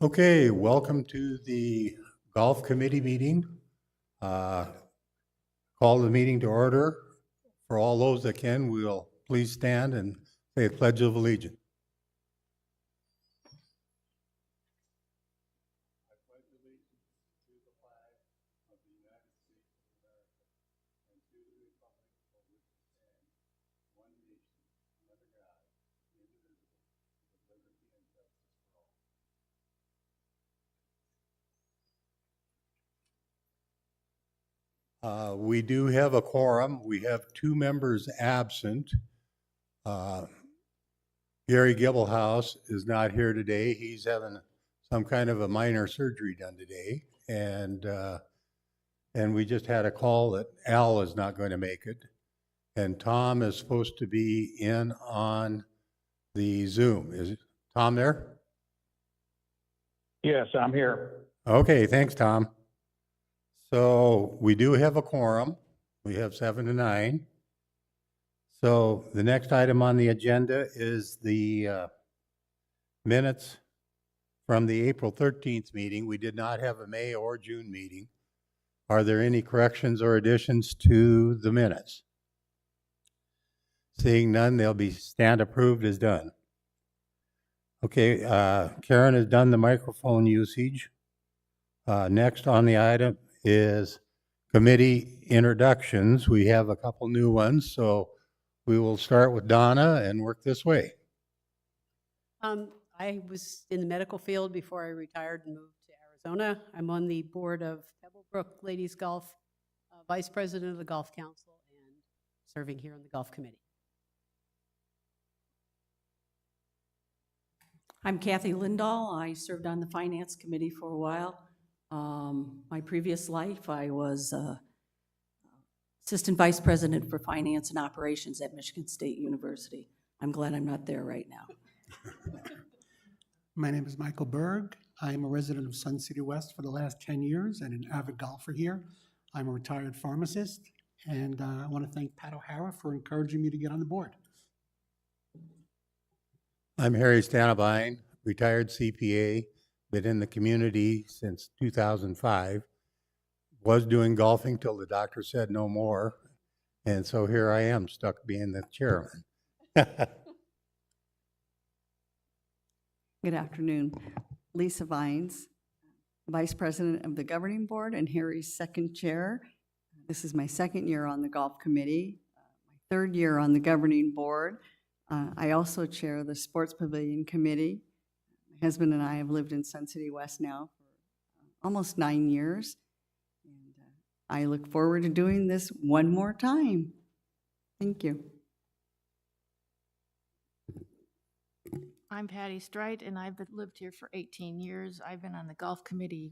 Okay, welcome to the Golf Committee meeting. Call the meeting to order. For all those that can, we'll please stand and say a pledge of allegiance. I pledge allegiance to the flag of the United States of America and to the republic for which it stands, one nation, under God, indivisible, with liberty and justice for all. We do have a quorum. We have 2 members absent. Gary Gibblehouse is not here today. He's having some kind of a minor surgery done today. And we just had a call that Al is not going to make it. And Tom is supposed to be in on the Zoom. Is Tom there? Yes, I'm here. Okay, thanks, Tom. So we do have a quorum. We have 7 to 9. So the next item on the agenda is the minutes from the April 13th meeting. We did not have a May or June meeting. Are there any corrections or additions to the minutes? Seeing none, they'll be stand approved as done. Okay, Karen has done the microphone usage. Next on the item is committee introductions. We have a couple new ones, so we will start with Donna and work this way. I was in the medical field before I retired and moved to Arizona. I'm on the board of Pebblebrook Ladies Golf, vice president of the Golf Council, and serving here on the Golf Committee. I'm Kathy Lindahl. I served on the Finance Committee for a while. My previous life, I was Assistant Vice President for Finance and Operations at Michigan State University. I'm glad I'm not there right now. My name is Michael Berg. I'm a resident of Sun City West for the last 10 years and an avid golfer here. I'm a retired pharmacist, and I want to thank Pat O'Hara for encouraging me to get on the board. I'm Harry Stanabine, retired CPA, been in the community since 2005. Was doing golfing till the doctor said no more. And so here I am, stuck being the chairman. Good afternoon. Lisa Vines, Vice President of the Governing Board and Harry's second chair. This is my second year on the Golf Committee, my third year on the Governing Board. I also chair the Sports Pavilion Committee. My husband and I have lived in Sun City West now for almost 9 years. And I look forward to doing this one more time. Thank you. I'm Patty Strite, and I've lived here for 18 years. I've been on the Golf Committee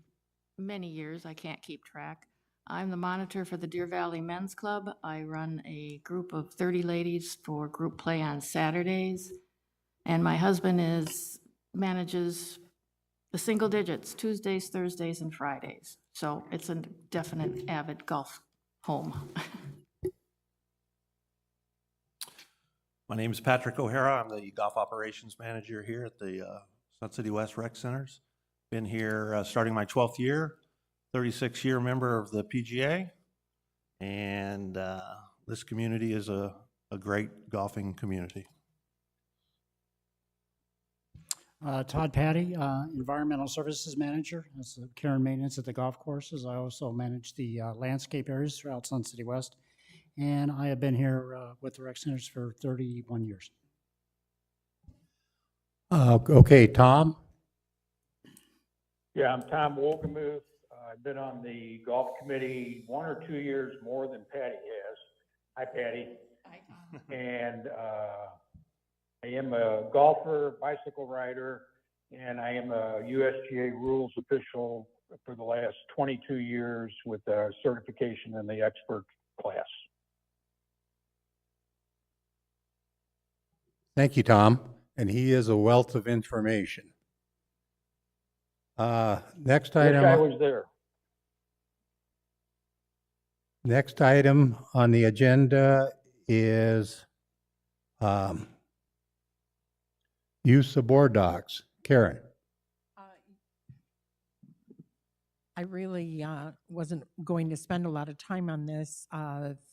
many years. I can't keep track. I'm the monitor for the Deer Valley Men's Club. I run a group of 30 ladies for group play on Saturdays. And my husband manages the single digits, Tuesdays, Thursdays, and Fridays. So it's a definite avid golf home. My name is Patrick O'Hara. I'm the golf operations manager here at the Sun City West Rec Centers. Been here starting my 12th year, 36-year member of the PGA. And this community is a great golfing community. Todd Patty, Environmental Services Manager. That's the care and maintenance at the golf courses. I also manage the landscape areas throughout Sun City West. And I have been here with the rec centers for 31 years. Okay, Tom. Yeah, I'm Tom Wolgemuth. I've been on the golf committee 1 or 2 years more than Patty has. Hi, Patty. Hi, Tom. And I am a golfer, bicycle rider, and I am a USGA rules official for the last 22 years with a certification in the expert class. Thank you, Tom. And he is a wealth of information. Next item. I was there. Next item on the agenda is use of BoardDocs. Karen. I really wasn't going to spend a lot of time on this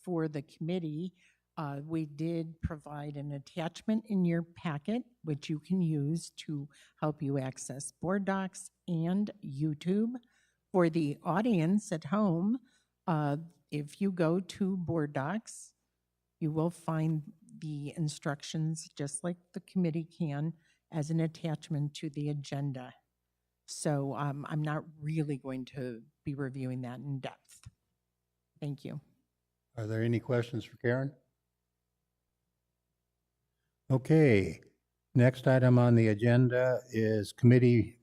for the committee. We did provide an attachment in your packet, which you can use to help you access BoardDocs and YouTube. For the audience at home, if you go to BoardDocs, you will find the instructions, just like the committee can, as an attachment to the agenda. So I'm not really going to be reviewing that in depth. Thank you. Are there any questions for Karen? Okay, next item on the agenda is committee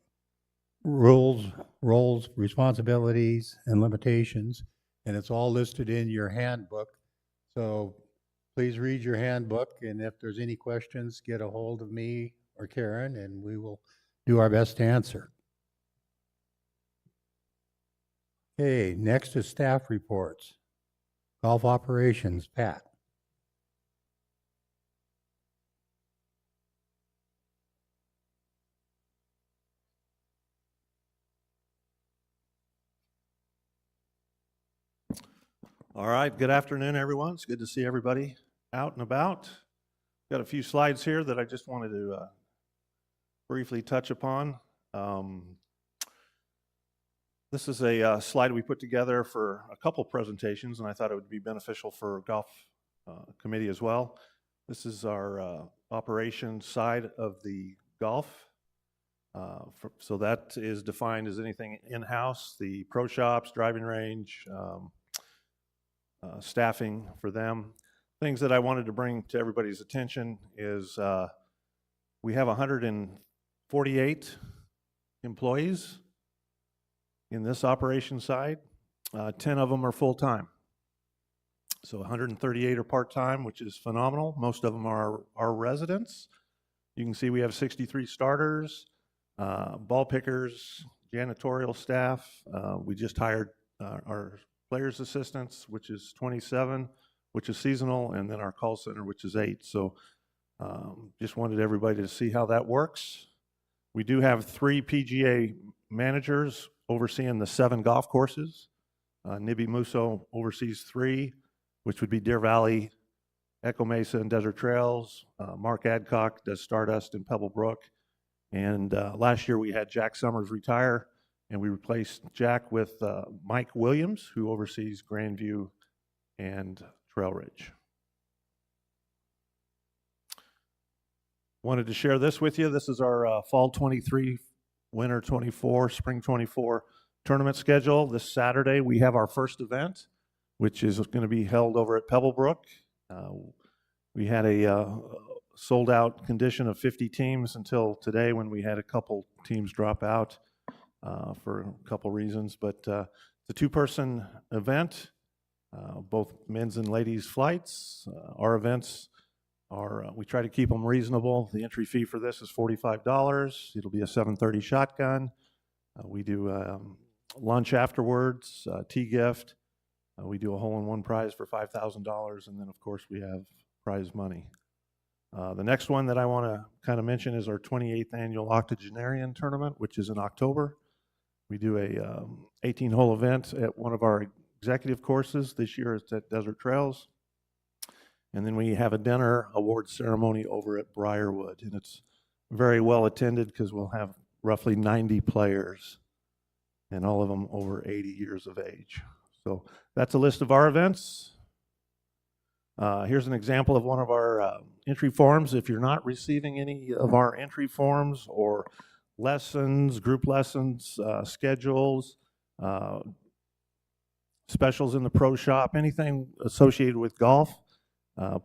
rules, roles, responsibilities, and limitations, and it's all listed in your handbook. So please read your handbook, and if there's any questions, get a hold of me or Karen, and we will do our best to answer. Okay, next is staff reports. Golf operations, Pat. All right, good afternoon, everyone. It's good to see everybody out and about. Got a few slides here that I just wanted to briefly touch upon. This is a slide we put together for a couple presentations, and I thought it would be beneficial for golf committee as well. This is our operations side of the golf. So that is defined as anything in-house, the pro shops, driving range, staffing for them. Things that I wanted to bring to everybody's attention is we have 148 employees in this operation side. 10 of them are full-time. So 138 are part-time, which is phenomenal. Most of them are our residents. You can see we have 63 starters, ball pickers, janitorial staff. We just hired our players assistants, which is 27, which is seasonal, and then our call center, which is 8. So just wanted everybody to see how that works. We do have 3 PGA managers overseeing the 7 golf courses. Nibby Musso oversees 3, which would be Deer Valley, Echo Mesa, and Desert Trails. Mark Adcock does Stardust and Pebble Brook. And last year we had Jack Summers retire, and we replaced Jack with Mike Williams, who oversees Grandview and Trail Ridge. Wanted to share this with you. This is our fall 23, winter 24, spring 24 tournament schedule. This Saturday we have our first event, which is going to be held over at Pebblebrook. We had a sold out condition of 50 teams until today, when we had a couple teams drop out for a couple reasons. But it's a 2-person event, both men's and ladies flights. Our events are, we try to keep them reasonable. The entry fee for this is $45. It'll be a 7:30 shotgun. We do lunch afterwards, tea gift. We do a hole-in-one prize for $5,000, and then of course we have prize money. The next one that I want to kind of mention is our 28th annual Octogenarian tournament, which is in October. We do a 18-hole event at one of our executive courses. This year it's at Desert Trails. And then we have a dinner award ceremony over at Briarwood, and it's very well attended because we'll have roughly 90 players, and all of them over 80 years of age. So that's a list of our events. Here's an example of one of our entry forms. If you're not receiving any of our entry forms or lessons, group lessons, schedules, specials in the pro shop, anything associated with golf,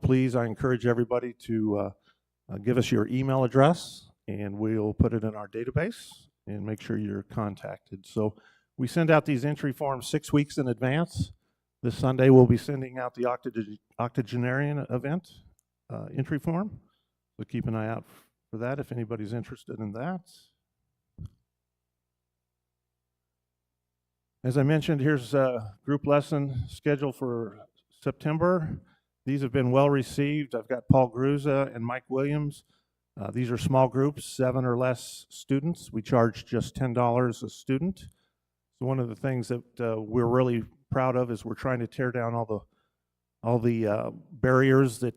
please, I encourage everybody to give us your email address, and we'll put it in our database and make sure you're contacted. So we send out these entry forms 6 weeks in advance. This Sunday we'll be sending out the Octogenarian event entry form. So keep an eye out for that if anybody's interested in that. As I mentioned, here's a group lesson schedule for September. These have been well received. I've got Paul Gruza and Mike Williams. These are small groups, 7 or less students. We charge just $10 a student. So one of the things that we're really proud of is we're trying to tear down all the barriers that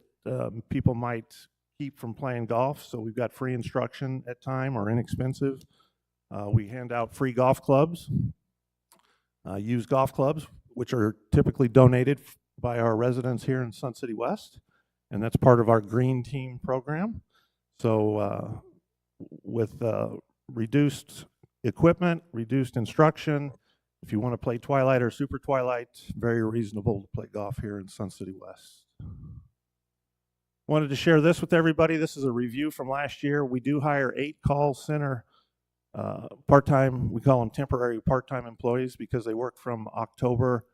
people might keep from playing golf. So we've got free instruction at time or inexpensive. We hand out free golf clubs, used golf clubs, which are typically donated by our residents here in Sun City West, and that's part of our Green Team program. So with reduced equipment, reduced instruction, if you want to play Twilight or Super Twilight, very reasonable to play golf here in Sun City West. Wanted to share this with everybody. This is a review from last year. We do hire 8 call center part-time, we call them temporary part-time employees because they work from October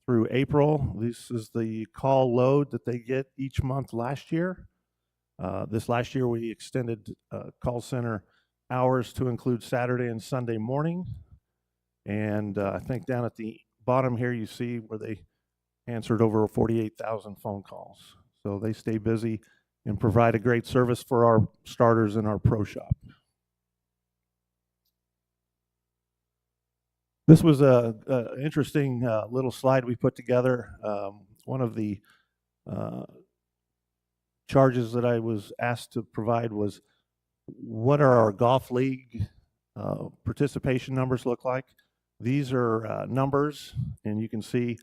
through April. This is the call load that they get each month last year. This last year we extended call center hours to include Saturday and Sunday morning. And I think down at the bottom here you see where they answered over 48,000 phone calls. So they stay busy and provide a great service for our starters in our pro shop. This was a interesting little slide we put together. One of the charges that I was asked to provide was, what are our golf league participation numbers look like? These are numbers, and you can see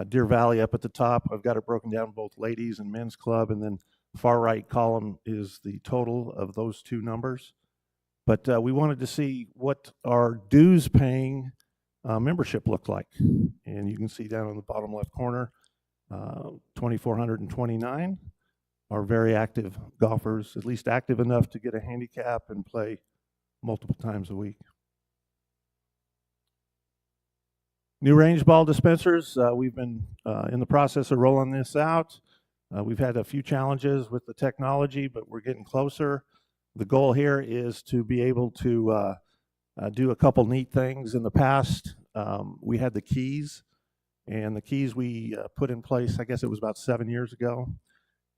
Deer Valley up at the top. I've got it broken down both ladies and men's club, and then far right column is the total of those two numbers. But we wanted to see what our dues paying membership looked like. And you can see down in the bottom left corner, 2,429 are very active golfers, at least active enough to get a handicap and play multiple times a week. New range ball dispensers, we've been in the process of rolling this out. We've had a few challenges with the technology, but we're getting closer. The goal here is to be able to do a couple neat things. In the past, we had the keys, and the keys we put in place, I guess it was about 7 years ago.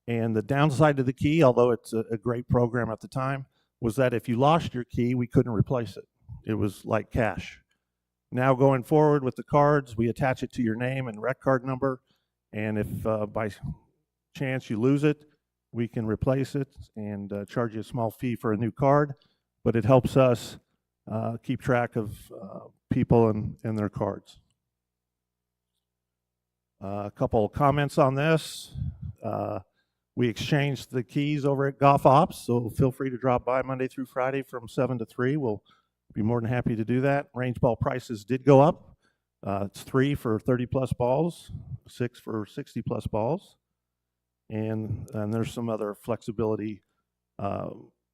And the downside to the key, although it's a great program at the time, was that if you lost your key, we couldn't replace it. It was like cash. Now going forward with the cards, we attach it to your name and rec card number, and if by chance you lose it, we can replace it and charge you a small fee for a new card, but it helps us keep track of people and their cards. A couple of comments on this. We exchanged the keys over at Golf Ops, so feel free to drop by Monday through Friday from 7 to 3. We'll be more than happy to do that. Range ball prices did go up. It's 3 for 30 plus balls, 6 for 60 plus balls. And there's some other flexibility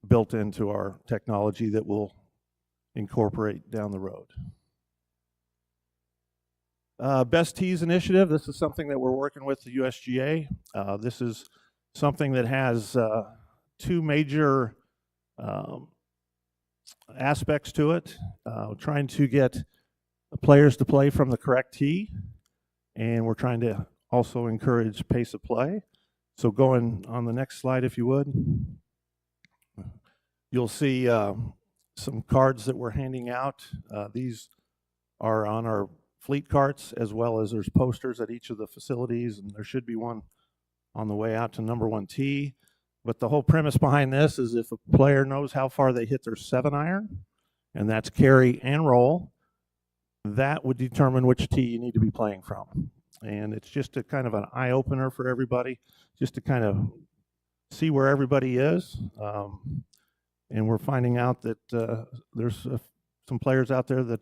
built into our technology that we'll incorporate down the road. Best Tees Initiative, this is something that we're working with the USGA. This is something that has 2 major aspects to it. Trying to get players to play from the correct tee, and we're trying to also encourage pace of play. So going on the next slide, if you would, you'll see some cards that we're handing out. These are on our fleet carts, as well as there's posters at each of the facilities, and there should be one on the way out to number 1 tee. But the whole premise behind this is if a player knows how far they hit their 7-iron, and that's carry and roll, that would determine which tee you need to be playing from. And it's just a kind of an eye-opener for everybody, just to kind of see where everybody is. And we're finding out that there's some players out there that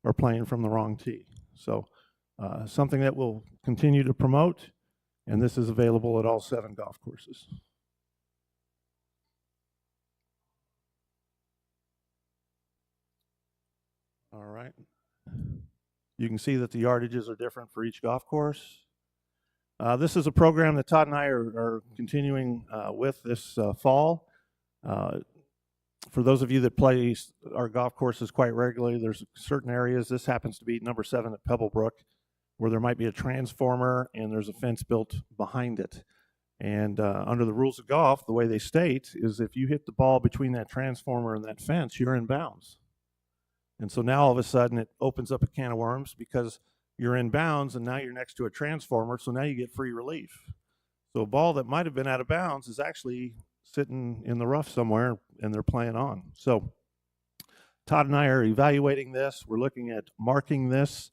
are playing from the wrong tee. So something that we'll continue to promote, and this is available at all 7 golf courses. All right. You can see that the yardages are different for each golf course. This is a program that Todd and I are continuing with this fall. For those of you that play our golf courses quite regularly, there's certain areas, this happens to be number 7 at Pebblebrook, where there might be a transformer and there's a fence built behind it. And under the rules of golf, the way they state is if you hit the ball between that transformer and that fence, you're in bounds. And so now all of a sudden it opens up a can of worms because you're in bounds and now you're next to a transformer, so now you get free relief. So a ball that might have been out of bounds is actually sitting in the rough somewhere and they're playing on. So Todd and I are evaluating this. We're looking at marking this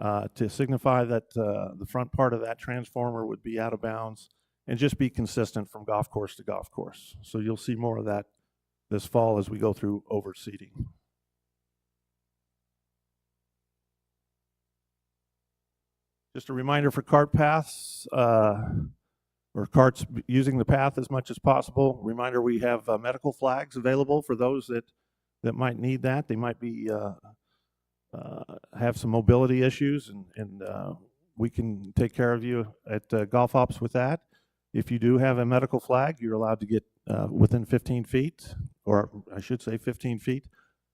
to signify that the front part of that transformer would be out of bounds and just be consistent from golf course to golf course. So you'll see more of that this fall as we go through overseeding. Just a reminder for cart paths, or carts using the path as much as possible. Reminder, we have medical flags available for those that might need that. They might be have some mobility issues, and we can take care of you at golf ops with that. If you do have a medical flag, you're allowed to get within 15 feet, or I should say 15 feet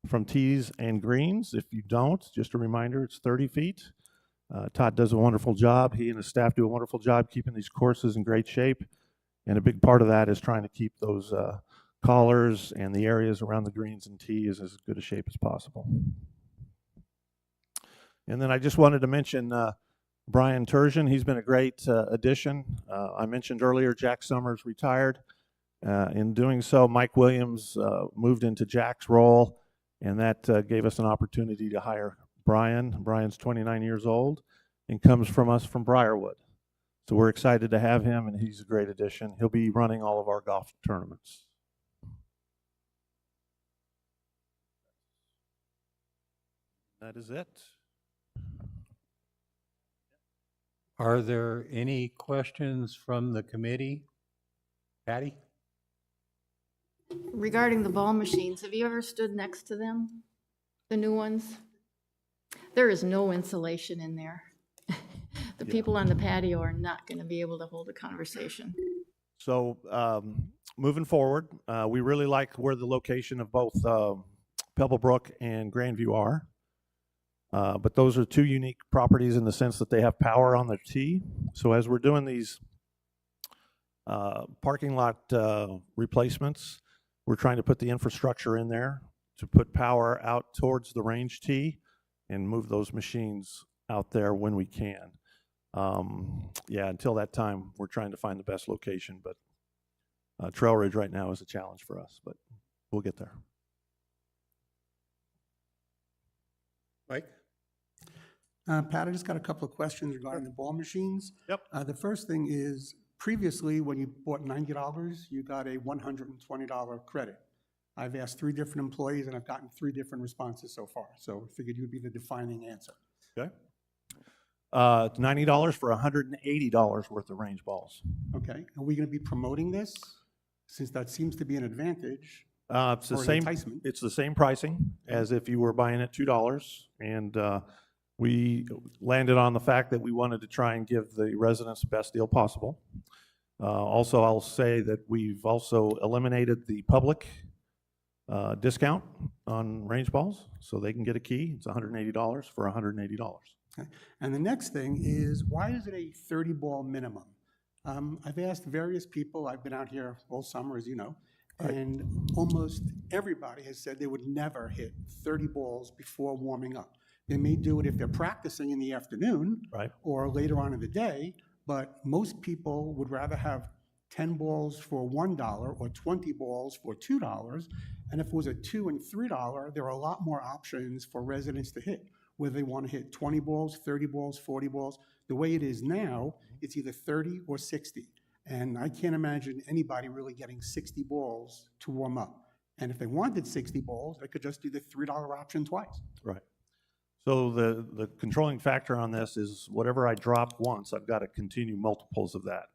from tees and greens. If you don't, just a reminder, it's 30 feet. Todd does a wonderful job. He and his staff do a wonderful job keeping these courses in great shape. And a big part of that is trying to keep those collars and the areas around the greens and tees as good a shape as possible. And then I just wanted to mention Brian Turgeon. He's been a great addition. I mentioned earlier Jack Summers retired. In doing so, Mike Williams moved into Jack's role, and that gave us an opportunity to hire Brian. Brian's 29 years old and comes from us from Briarwood. So we're excited to have him, and he's a great addition. He'll be running all of our golf tournaments. That is it. Are there any questions from the committee? Patty? Regarding the ball machines, have you ever stood next to them? The new ones? There is no insulation in there. The people on the patio are not going to be able to hold a conversation. So moving forward, we really like where the location of both Pebblebrook and Grandview are. But those are two unique properties in the sense that they have power on their tee. So as we're doing these parking lot replacements, we're trying to put the infrastructure in there to put power out towards the range tee and move those machines out there when we can. Yeah, until that time, we're trying to find the best location, but Trail Ridge right now is a challenge for us, but we'll get there. Mike? Pat, I just got a couple of questions regarding the ball machines. Yep. The first thing is, previously, when you bought $90, you got a $120 credit. I've asked 3 different employees, and I've gotten 3 different responses so far. So I figured you'd be the defining answer. Okay. It's $90 for $180 worth of range balls. Okay. Are we going to be promoting this, since that seems to be an advantage? It's the or an same. enticement? It's the same pricing as if you were buying at $2, and we landed on the fact that we wanted to try and give the residents the best deal possible. Also, I'll say that we've also eliminated the public discount on range balls, so they can get a key. It's $180 for $180. Okay. And the next thing is, why is it a 30-ball minimum? I've asked various people, I've been out here all summer, as you know, and almost everybody has said they would never hit 30 balls before warming up. They may do it if they're practicing in the afternoon or later on in the day, but most people would rather have 10 balls for $1 or 20 balls for $2. And if it was a $2 and $3, there are a lot more options for residents to hit, whether they want to hit 20 balls, 30 balls, 40 balls. The way it is now, it's either 30 or 60. And I can't imagine anybody really getting 60 balls to warm up. And if they wanted 60 balls, they could just do the $3 option twice. Right. So the controlling factor on this is whatever I drop once, I've got to continue multiples of that.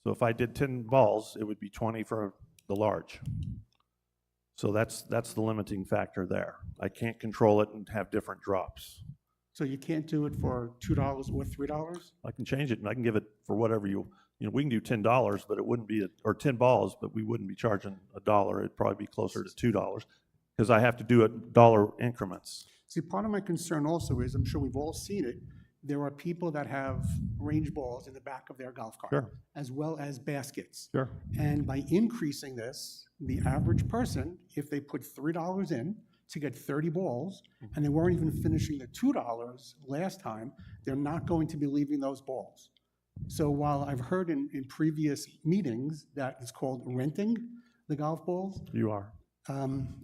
So if I did 10 balls, it would be 20 for the large. So that's the limiting factor there. I can't control it and have different drops. So you can't do it for $2 or $3? I can change it and I can give it for whatever you know, we can do $10, but it wouldn't be, or 10 balls, but we wouldn't be charging $1. It'd probably be closer to $2 because I have to do it dollar increments. See, part of my concern also is, I'm sure we've all seen it, there are people that have range balls in the back of their golf cart, as well as baskets. And by increasing this, the average person, if they put $3 in, to get 30 balls, and they weren't even finishing the $2 last time, they're not going to be leaving those balls. So while I've heard in previous meetings that it's called renting the golf balls, You are.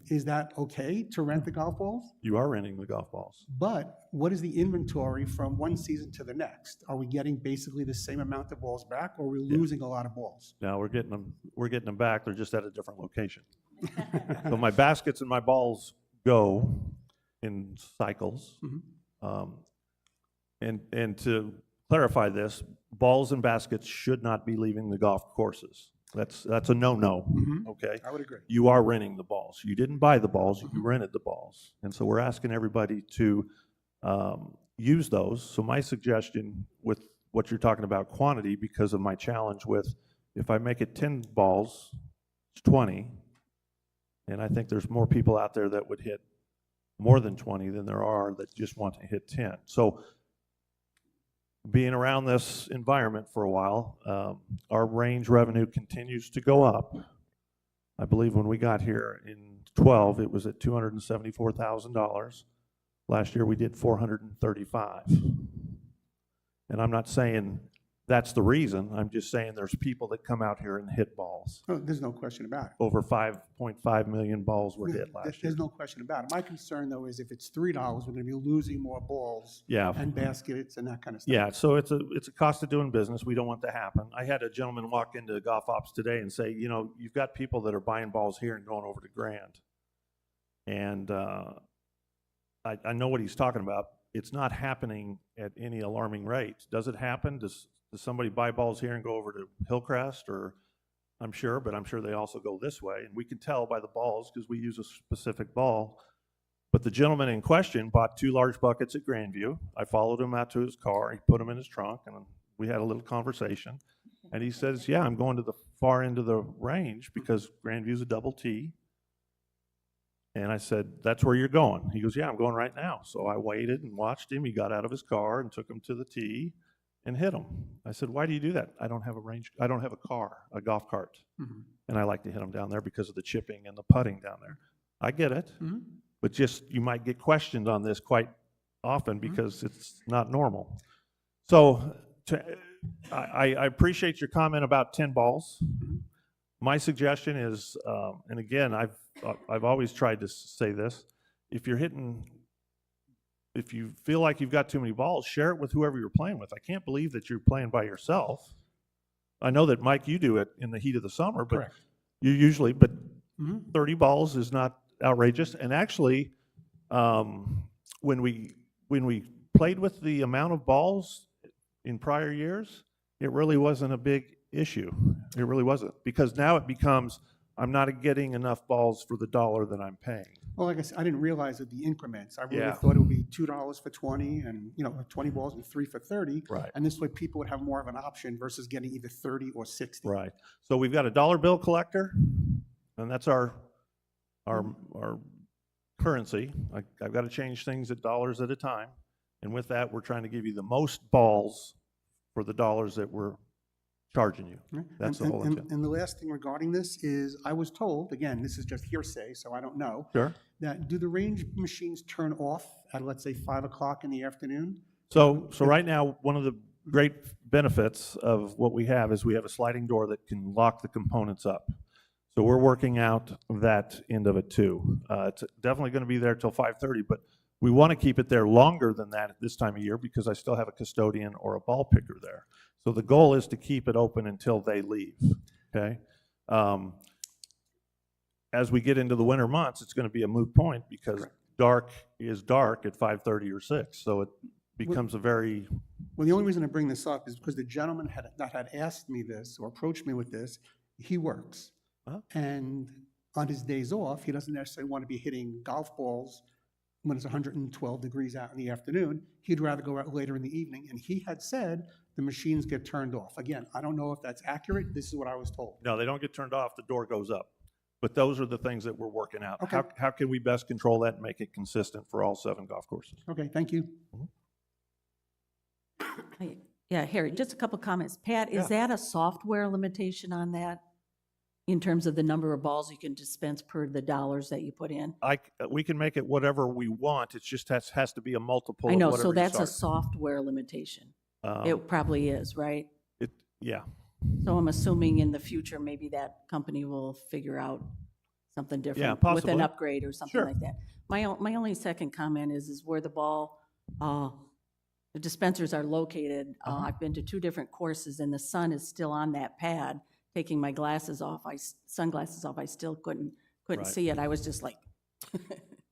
is that okay to rent the golf balls? You are renting the golf balls. But what is the inventory from one season to the next? Are we getting basically the same amount of balls back, or are we losing a lot of balls? Now, we're getting them back. They're just at a different location. So my baskets and my balls go in cycles. And to clarify this, balls and baskets should not be leaving the golf courses. That's a no-no, okay? I would agree. You are renting the balls. You didn't buy the balls, you rented the balls. And so we're asking everybody to use those. So my suggestion with what you're talking about quantity, because of my challenge with, if I make it 10 balls, it's 20. And I think there's more people out there that would hit more than 20 than there are that just want to hit 10. So being around this environment for a while, our range revenue continues to go up. I believe when we got here in 12, it was at $274,000. Last year we did 435. And I'm not saying that's the reason. I'm just saying there's people that come out here and hit balls. Oh, there's no question about it. Over 5.5 million balls were hit last year. There's no question about it. My concern, though, is if it's $3, we're going to be losing more balls Yeah. and baskets and that kind of stuff. Yeah, so it's a cost of doing business. We don't want that to happen. I had a gentleman walk into Golf Ops today and say, you know, you've got people that are buying balls here and going over to Grand. And I know what he's talking about. It's not happening at any alarming rate. Does it happen? Does somebody buy balls here and go over to Hillcrest? Or I'm sure they also go this way. And we can tell by the balls because we use a specific ball. But the gentleman in question bought 2 large buckets at Grandview. I followed him out to his car. He put them in his trunk, and we had a little conversation. And he says, yeah, I'm going to the far end of the range because Grandview's a double T. And I said, that's where you're going. He goes, yeah, I'm going right now. So I waited and watched him. He got out of his car and took him to the tee and hit him. I said, why do you do that? I don't have a car, a golf cart. And I like to hit them down there because of the chipping and the putting down there. I get it. But just, you might get questioned on this quite often because it's not normal. So I appreciate your comment about 10 balls. My suggestion is, and again, I've always tried to say this, if you feel like you've got too many balls, share it with whoever you're playing with. I can't believe that you're playing by yourself. I know that, Mike, you do it in the heat of the summer, but Correct. you usually, 30 balls is not outrageous. And actually, when we played with the amount of balls in prior years, it really wasn't a big issue. It really wasn't, because now it becomes, I'm not getting enough balls for the dollar that I'm paying. Well, like I said, I didn't realize that the increments. I really Yeah. thought it would be $2 for 20 and, 20 balls and 3 for 30. Right. And this way people would have more of an option versus getting either 30 or 60. Right. So we've got a dollar bill collector, and that's our currency. I've got to change things at dollars at a time. And with that, we're trying to give you the most balls for the dollars that we're charging you. That's the whole intent. And the last thing regarding this is I was told, again, this is just hearsay, so I don't know, Sure. that do the range machines turn off at, let's say, 5 o'clock in the afternoon? So right now, one of the great benefits of what we have is we have a sliding door that can lock the components up. So we're working out that end of it too. It's definitely going to be there till 5:30, but we want to keep it there longer than that at this time of year because I still have a custodian or a ball picker there. So the goal is to keep it open until they leave, okay? As we get into the winter months, it's going to be a moot point because dark is dark at 5:30 or 6. So it becomes a very... Well, the only reason I bring this up is because the gentleman that had asked me this or approached me with this, he works. And on his days off, he doesn't necessarily want to be hitting golf balls when it's 112 degrees out in the afternoon. He'd rather go out later in the evening. And he had said the machines get turned off. Again, I don't know if that's accurate. This is what I was told. No, they don't get turned off. The door goes up. But those are the things that we're working out. Okay. How can we best control that and make it consistent for all 7 golf courses? Okay, thank you. Yeah, Harry, just a couple comments. Pat, is that a software limitation on that? in terms of the number of balls you can dispense per the dollars that you put in? We can make it whatever we want. It just has to be a multiple I of know, whatever so you that's a start. software limitation. Um, It probably is, right? Yeah. So I'm assuming in the future, maybe that company will figure out something different with possibly. an upgrade or something Sure. like that. My only second comment is where the ball, the dispensers are located. I've been to 2 different courses and the sun is still on that pad. Taking my glasses off, sunglasses off, I still couldn't Right. see it. I was just like,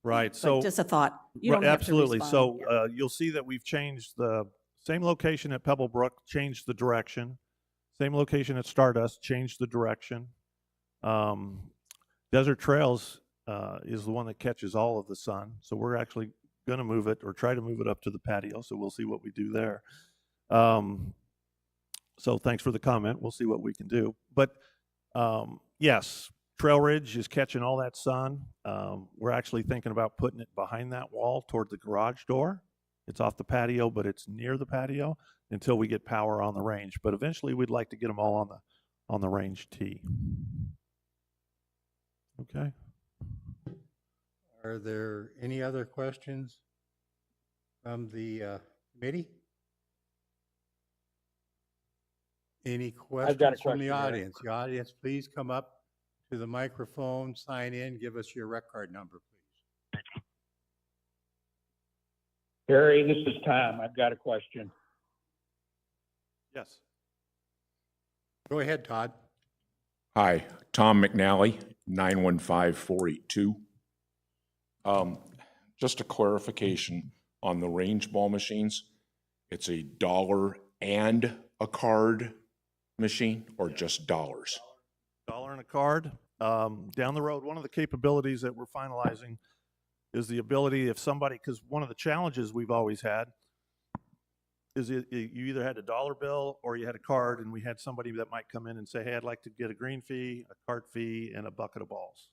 Right. but So just a thought. You don't have to absolutely. respond. So you'll see that we've changed the same location at Pebblebrook, changed the direction. Same location at Stardust, changed the direction. Desert Trails is the one that catches all of the sun. So we're actually going to move it or try to move it up to the patio. So we'll see what we do there. So thanks for the comment. We'll see what we can do. But yes, Trail Ridge is catching all that sun. We're actually thinking about putting it behind that wall toward the garage door. It's off the patio, but it's near the patio until we get power on the range. But eventually we'd like to get them all on the range tee. Okay. Are there any other questions from the committee? Any I've got a questions from question, the Eric. audience? The audience, please come up to the microphone, sign in, give us your rec card number, please. Harry, this is Tom. I've got a question. Yes. Go ahead, Todd. Hi, Tom McNally, 915482. Just a clarification on the range ball machines. It's $1 and a card machine or just dollars? $1 and a card. Down the road, one of the capabilities that we're finalizing is the ability if somebody, because one of the challenges we've always had is you either had a dollar bill or you had a card, and we had somebody that might come in and say, hey, I'd like to get a green fee, a cart fee, and a bucket of balls.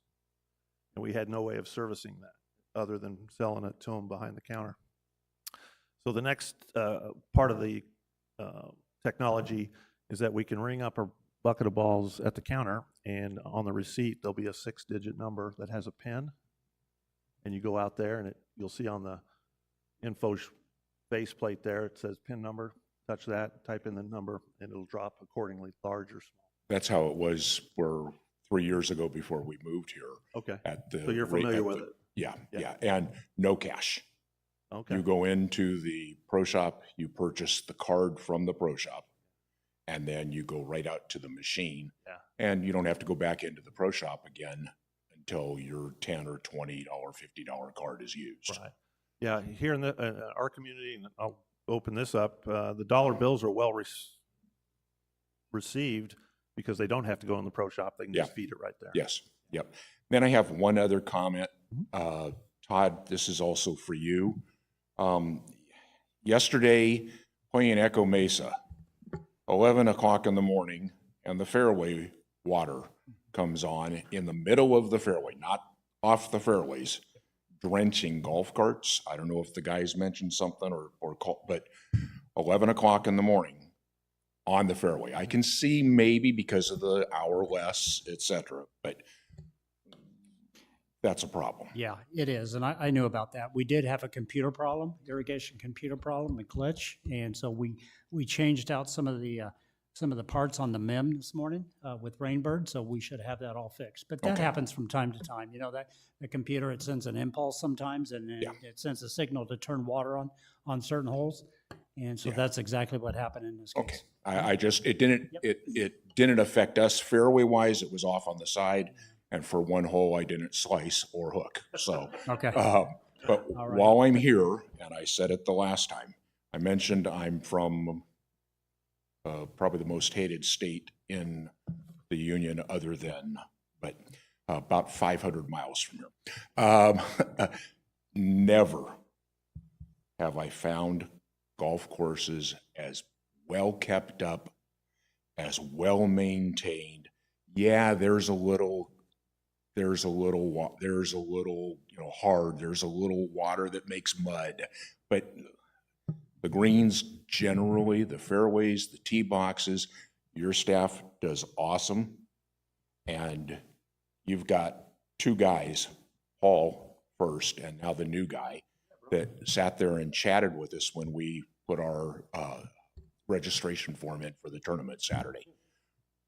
And we had no way of servicing that other than selling it to them behind the counter. So the next part of the technology is that we can ring up a bucket of balls at the counter, and on the receipt, there'll be a 6-digit number that has a PIN. And you go out there, and you'll see on the info faceplate there, it says PIN number. Touch that, type in the number, and it'll drop accordingly, large or small. That's how it was 3 years ago before we moved here. Okay. At the So you're familiar with it? Yeah, Yeah. yeah, and no cash. Okay. You go into the pro shop, you purchase the card from the pro shop, and then you go right out to the machine. Yeah. And you don't have to go back into the pro shop again until your $10 or $20, $50 card is used. Right. Yeah, here in our community, and I'll open this up, the dollar bills are well received because they don't have to go in the pro shop. They can just feed it right there. Yes, yep. Then I have one other comment. Todd, this is also for you. Yesterday, playing Echo Mesa, 11 o'clock in the morning, and the fairway water comes on in the middle of the fairway, not off the fairways, drenching golf carts. I don't know if the guys mentioned something or call, but 11 o'clock in the morning on the fairway. I can see maybe because of the hour less, et cetera, but that's a problem. Yeah, it is, and I knew about that. We did have a computer problem, irrigation computer problem, a glitch, and so we changed out some of the parts on the MIM this morning with Rainbird, so we should have that all fixed. But that Okay. happens from time to time. You know, that the computer, it sends an impulse sometimes, and then it sends a signal to turn water on certain holes, and so that's exactly what happened in this case. Okay, I just, it didn't affect us fairway wise. It was off on the side, and for one hole, I didn't slice or hook. So, Okay. But All right. while I'm here, and I said it the last time, I mentioned I'm from probably the most hated state in the union other than, but about 500 miles from here. Never have I found golf courses as well kept up, as well maintained. Yeah, there's a little, hard, there's a little water that makes mud, but the greens generally, the fairways, the tee boxes, your staff does awesome. And you've got two guys, Paul first, and now the new guy, that sat there and chatted with us when we put our registration form in for the tournament Saturday.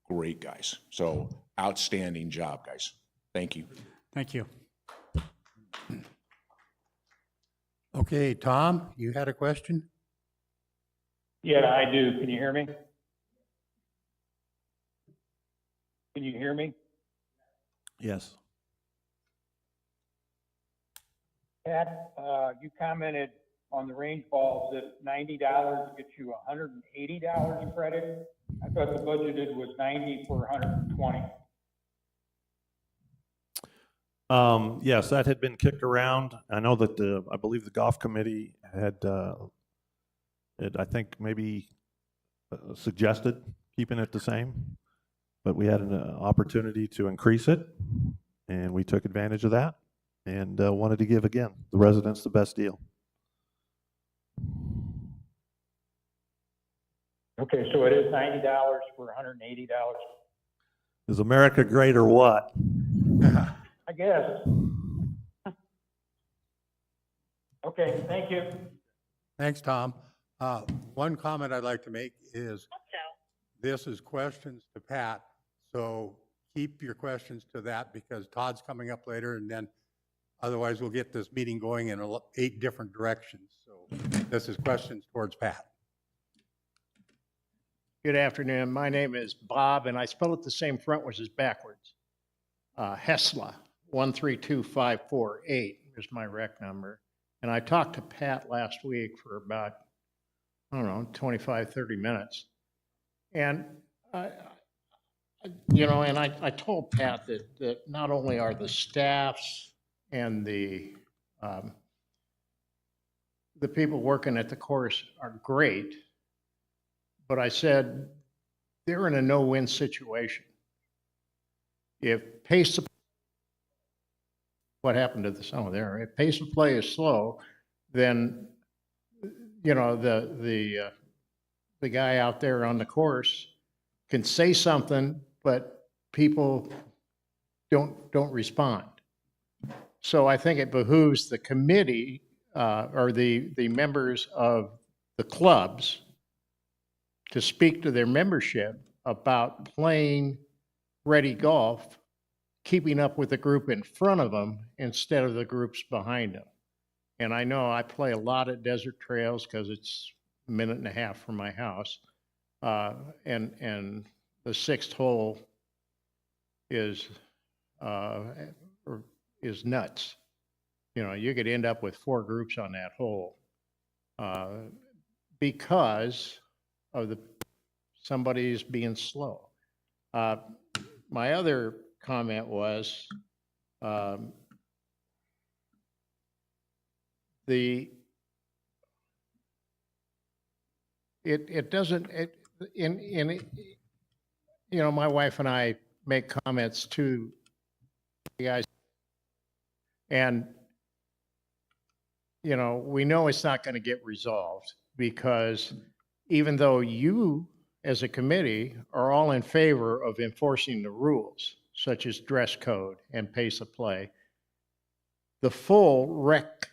Great guys. So outstanding job, guys. Thank you. Thank you. Okay, Tom, you had a question? Yeah, I do. Can you hear me? Can you hear me? Yes. Pat, you commented on the range balls that $90 gets you $180 credit. I thought the budgeted was 90 for 120. Yes, that had been kicked around. I know that I believe the golf committee had, I think maybe suggested keeping it the same, but we had an opportunity to increase it, and we took advantage of that, and wanted to give, again, the residents the best deal. Okay, so it is $90 for $180. Is America great or what? I guess. Okay, thank you. Thanks, Tom. One comment I'd like to make is this is questions to Pat, so keep your questions to that because Todd's coming up later, and then otherwise we'll get this meeting going in 8 different directions. So this is questions towards Pat. Good afternoon. My name is Bob, and I spell it the same frontwards as backwards. Hessla, 132548 is my rec number. And I talked to Pat last week for about, I don't know, 25, 30 minutes. And, and I told Pat that not only are the staffs and the people working at the course are great, but I said, they're in a no-win situation. If pace of, what happened to the summer there? If pace of play is slow, then, the guy out there on the course can say something, but people don't respond. So I think it behooves the committee or the members of the clubs to speak to their membership about playing ready golf, keeping up with the group in front of them instead of the groups behind them. And I know I play a lot at Desert Trails because it's a minute and a half from my house. And the 6th hole is nuts. You could end up with 4 groups on that hole because of somebody's being slow. My other comment was my wife and I make comments to you guys, and we know it's not going to get resolved because even though you as a committee are all in favor of enforcing the rules, such as dress code and pace of play, the full rec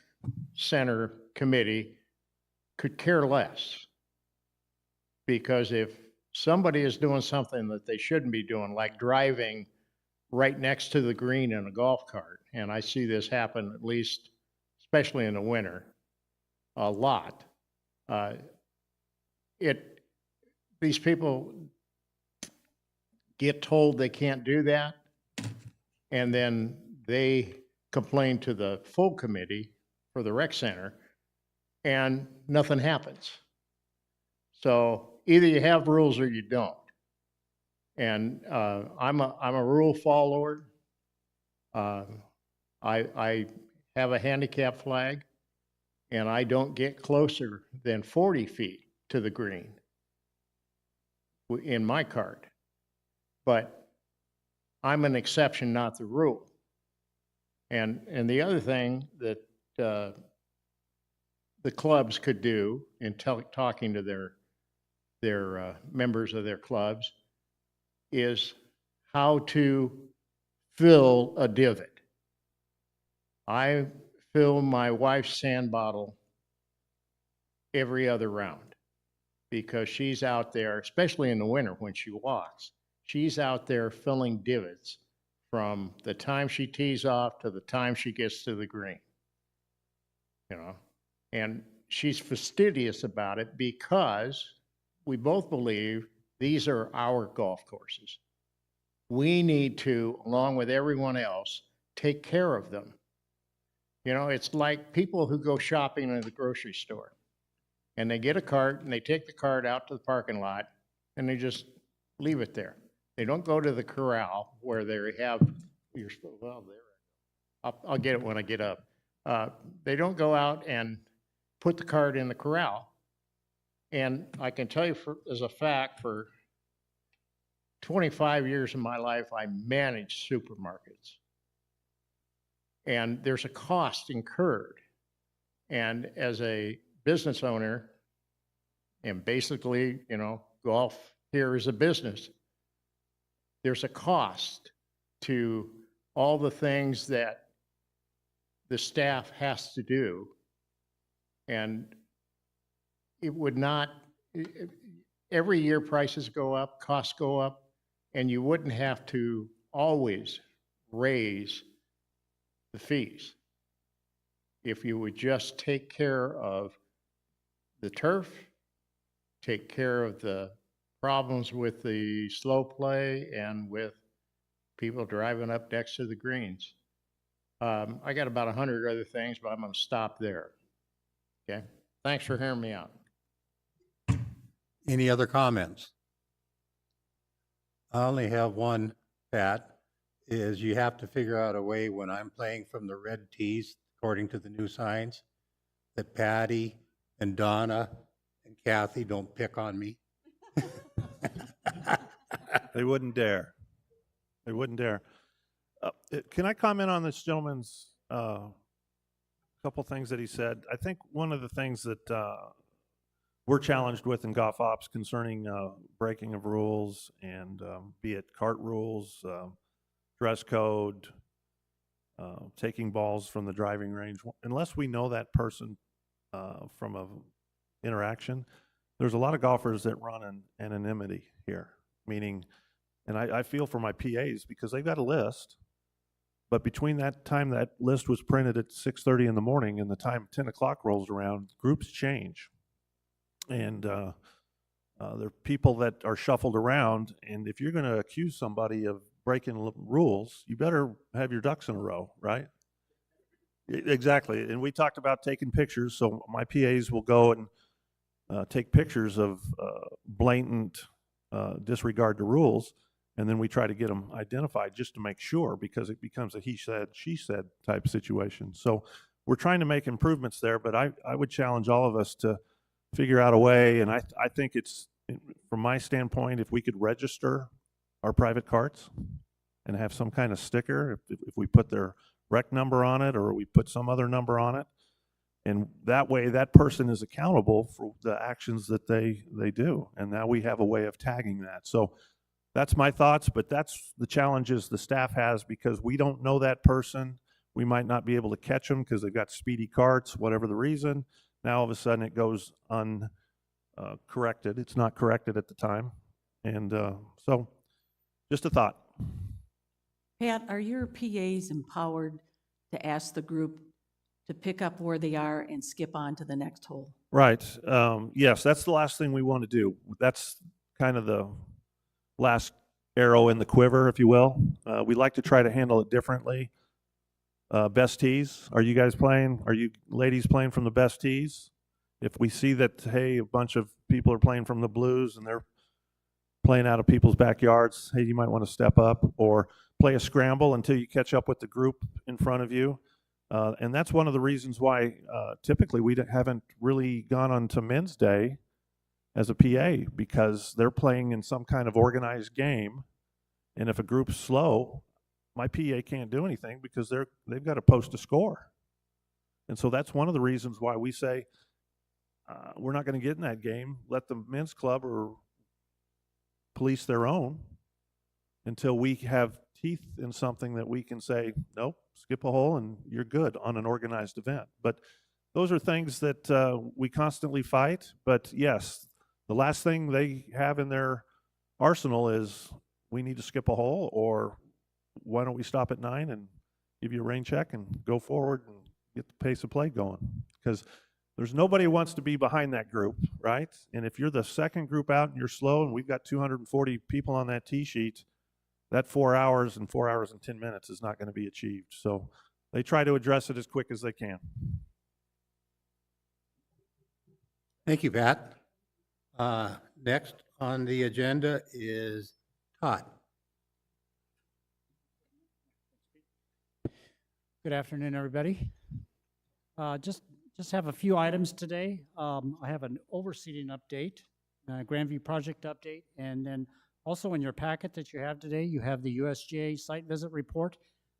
center committee could care less. Because if somebody is doing something that they shouldn't be doing, like driving right next to the green in a golf cart, and I see this happen at least, especially in the winter, a lot, these people get told they can't do that, and then they complain to the full committee for the rec center, and nothing happens. So either you have rules or you don't. And I'm a rule follower. I have a handicap flag, and I don't get closer than 40 feet to the green in my cart. But I'm an exception, not the rule. And the other thing that the clubs could do in talking to their members of their clubs is how to fill a divot. I fill my wife's sand bottle every other round because she's out there, especially in the winter when she walks, she's out there filling divots from the time she tees off to the time she gets to the green. You know, and she's fastidious about it because we both believe these are our golf courses. We need to, along with everyone else, take care of them. You know, it's like people who go shopping in the grocery store and they get a cart and they take the cart out to the parking lot and they just leave it there. They don't go to the corral where they have, well, there, I'll get it when I get up. They don't go out and put the cart in the corral. And I can tell you as a fact, for 25 years of my life, I managed supermarkets. And there's a cost incurred. And as a business owner, and basically, you know, golf here is a business, there's a cost to all the things that the staff has to do. And it would not, every year prices go up, costs go up, and you wouldn't have to always raise the fees if you would just take care of the turf, take care of the problems with the slow play and with people driving up next to the greens. I got about 100 other things, but I'm going to stop there. Okay? Thanks for hearing me out. Any other comments? I only have one, Pat, is you have to figure out a way when I'm playing from the red tees, according to the new signs, that Patty and Donna and Kathy don't pick on me. They wouldn't dare. They wouldn't dare. Can I comment on this gentleman's couple things that he said? I think one of the things that we're challenged with in golf ops concerning breaking of rules and be it cart rules, dress code, taking balls from the driving range, unless we know that person from a interaction, there's a lot of golfers that run in anonymity here, meaning, and I feel for my PAs because they've got a list, but between that time that list was printed at 6:30 in the morning and the time 10 o'clock rolls around, groups change. And there are people that are shuffled around, and if you're going to accuse somebody of breaking rules, you better have your ducks in a row, right? Exactly. And we talked about taking pictures, so my PAs will go and take pictures of blatant disregard to rules, and then we try to get them identified just to make sure, because it becomes a he said, she said type situation. So we're trying to make improvements there, but I would challenge all of us to figure out a way, and I think it's, from my standpoint, if we could register our private carts and have some kind of sticker, if we put their rec number on it or we put some other number on it, and that way that person is accountable for the actions that they do, and now we have a way of tagging that. So that's my thoughts, but that's the challenges the staff has because we don't know that person. We might not be able to catch them because they've got speedy carts, whatever the reason. Now all of a sudden it goes uncorrected. It's not corrected at the time. And so just a thought. Pat, are your PAs empowered to ask the group to pick up where they are and skip on to the next hole? Right. Yes, that's the last thing we want to do. That's kind of the last arrow in the quiver, if you will. We like to try to handle it differently. Best tees, are you guys playing? Are you ladies playing from the best tees? If we see that, hey, a bunch of people are playing from the blues and they're playing out of people's backyards, hey, you might want to step up or play a scramble until you catch up with the group in front of you. And that's one of the reasons why typically we haven't really gone on to Men's Day as a PA, because they're playing in some kind of organized game. And if a group's slow, my PA can't do anything because they've got to post a score. And so that's one of the reasons why we say we're not going to get in that game. Let the men's club or police their own until we have teeth in something that we can say, nope, skip a hole and you're good on an organized event. But those are things that we constantly fight. But yes, the last thing they have in their arsenal is we need to skip a hole, or why don't we stop at 9 and give you a rain check and go forward and get the pace of play going? Because there's nobody who wants to be behind that group, right? And if you're the second group out and you're slow and we've got 240 people on that tee sheet, that 4 hours and 4 hours and 10 minutes is not going to be achieved. So they try to address it as quick as they can. Thank you, Pat. Next on the agenda is Todd. Good afternoon, everybody. Just have a few items today. I have an overseeding update, Grandview project update, and then also in your packet that you have today, you have the USGA site visit report.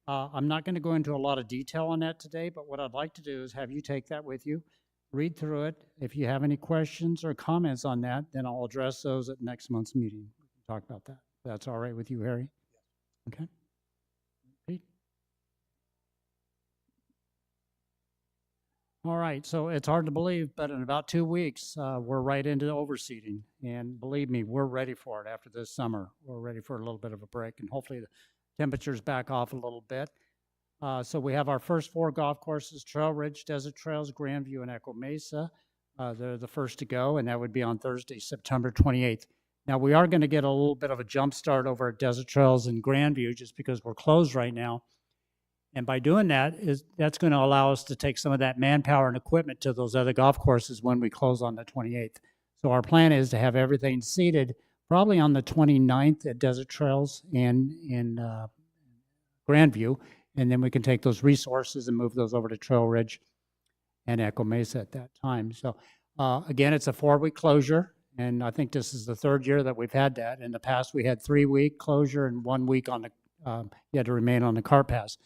I'm not going to go into a lot of detail on that today, but what I'd like to do is have you take that with you, read through it. If you have any questions or comments on that, then I'll address those at next month's meeting. We can talk about that. That's all right with you, Harry? Okay. Pete? All right, so it's hard to believe, but in about 2 weeks, we're right into overseeding. And believe me, we're ready for it after this summer. We're ready for a little bit of a break, and hopefully the temperatures back off a little bit. So we have our first 4 golf courses: Trail Ridge, Desert Trails, Grandview, and Echo Mesa. They're the first to go, and that would be on Thursday, September 28th. Now, we are going to get a little bit of a jump start over at Desert Trails and Grandview just because we're closed right now. And by doing that, that's going to allow us to take some of that manpower and equipment to those other golf courses when we close on the 28th. So our plan is to have everything seated probably on the 29th at Desert Trails and in Grandview, and then we can take those resources and move those over to Trail Ridge and Echo Mesa at that time. So again, it's a 4-week closure, and I think this is the 3rd year that we've had that. In the past, we had 3-week closure and 1 week on the you had to remain on the cart pass.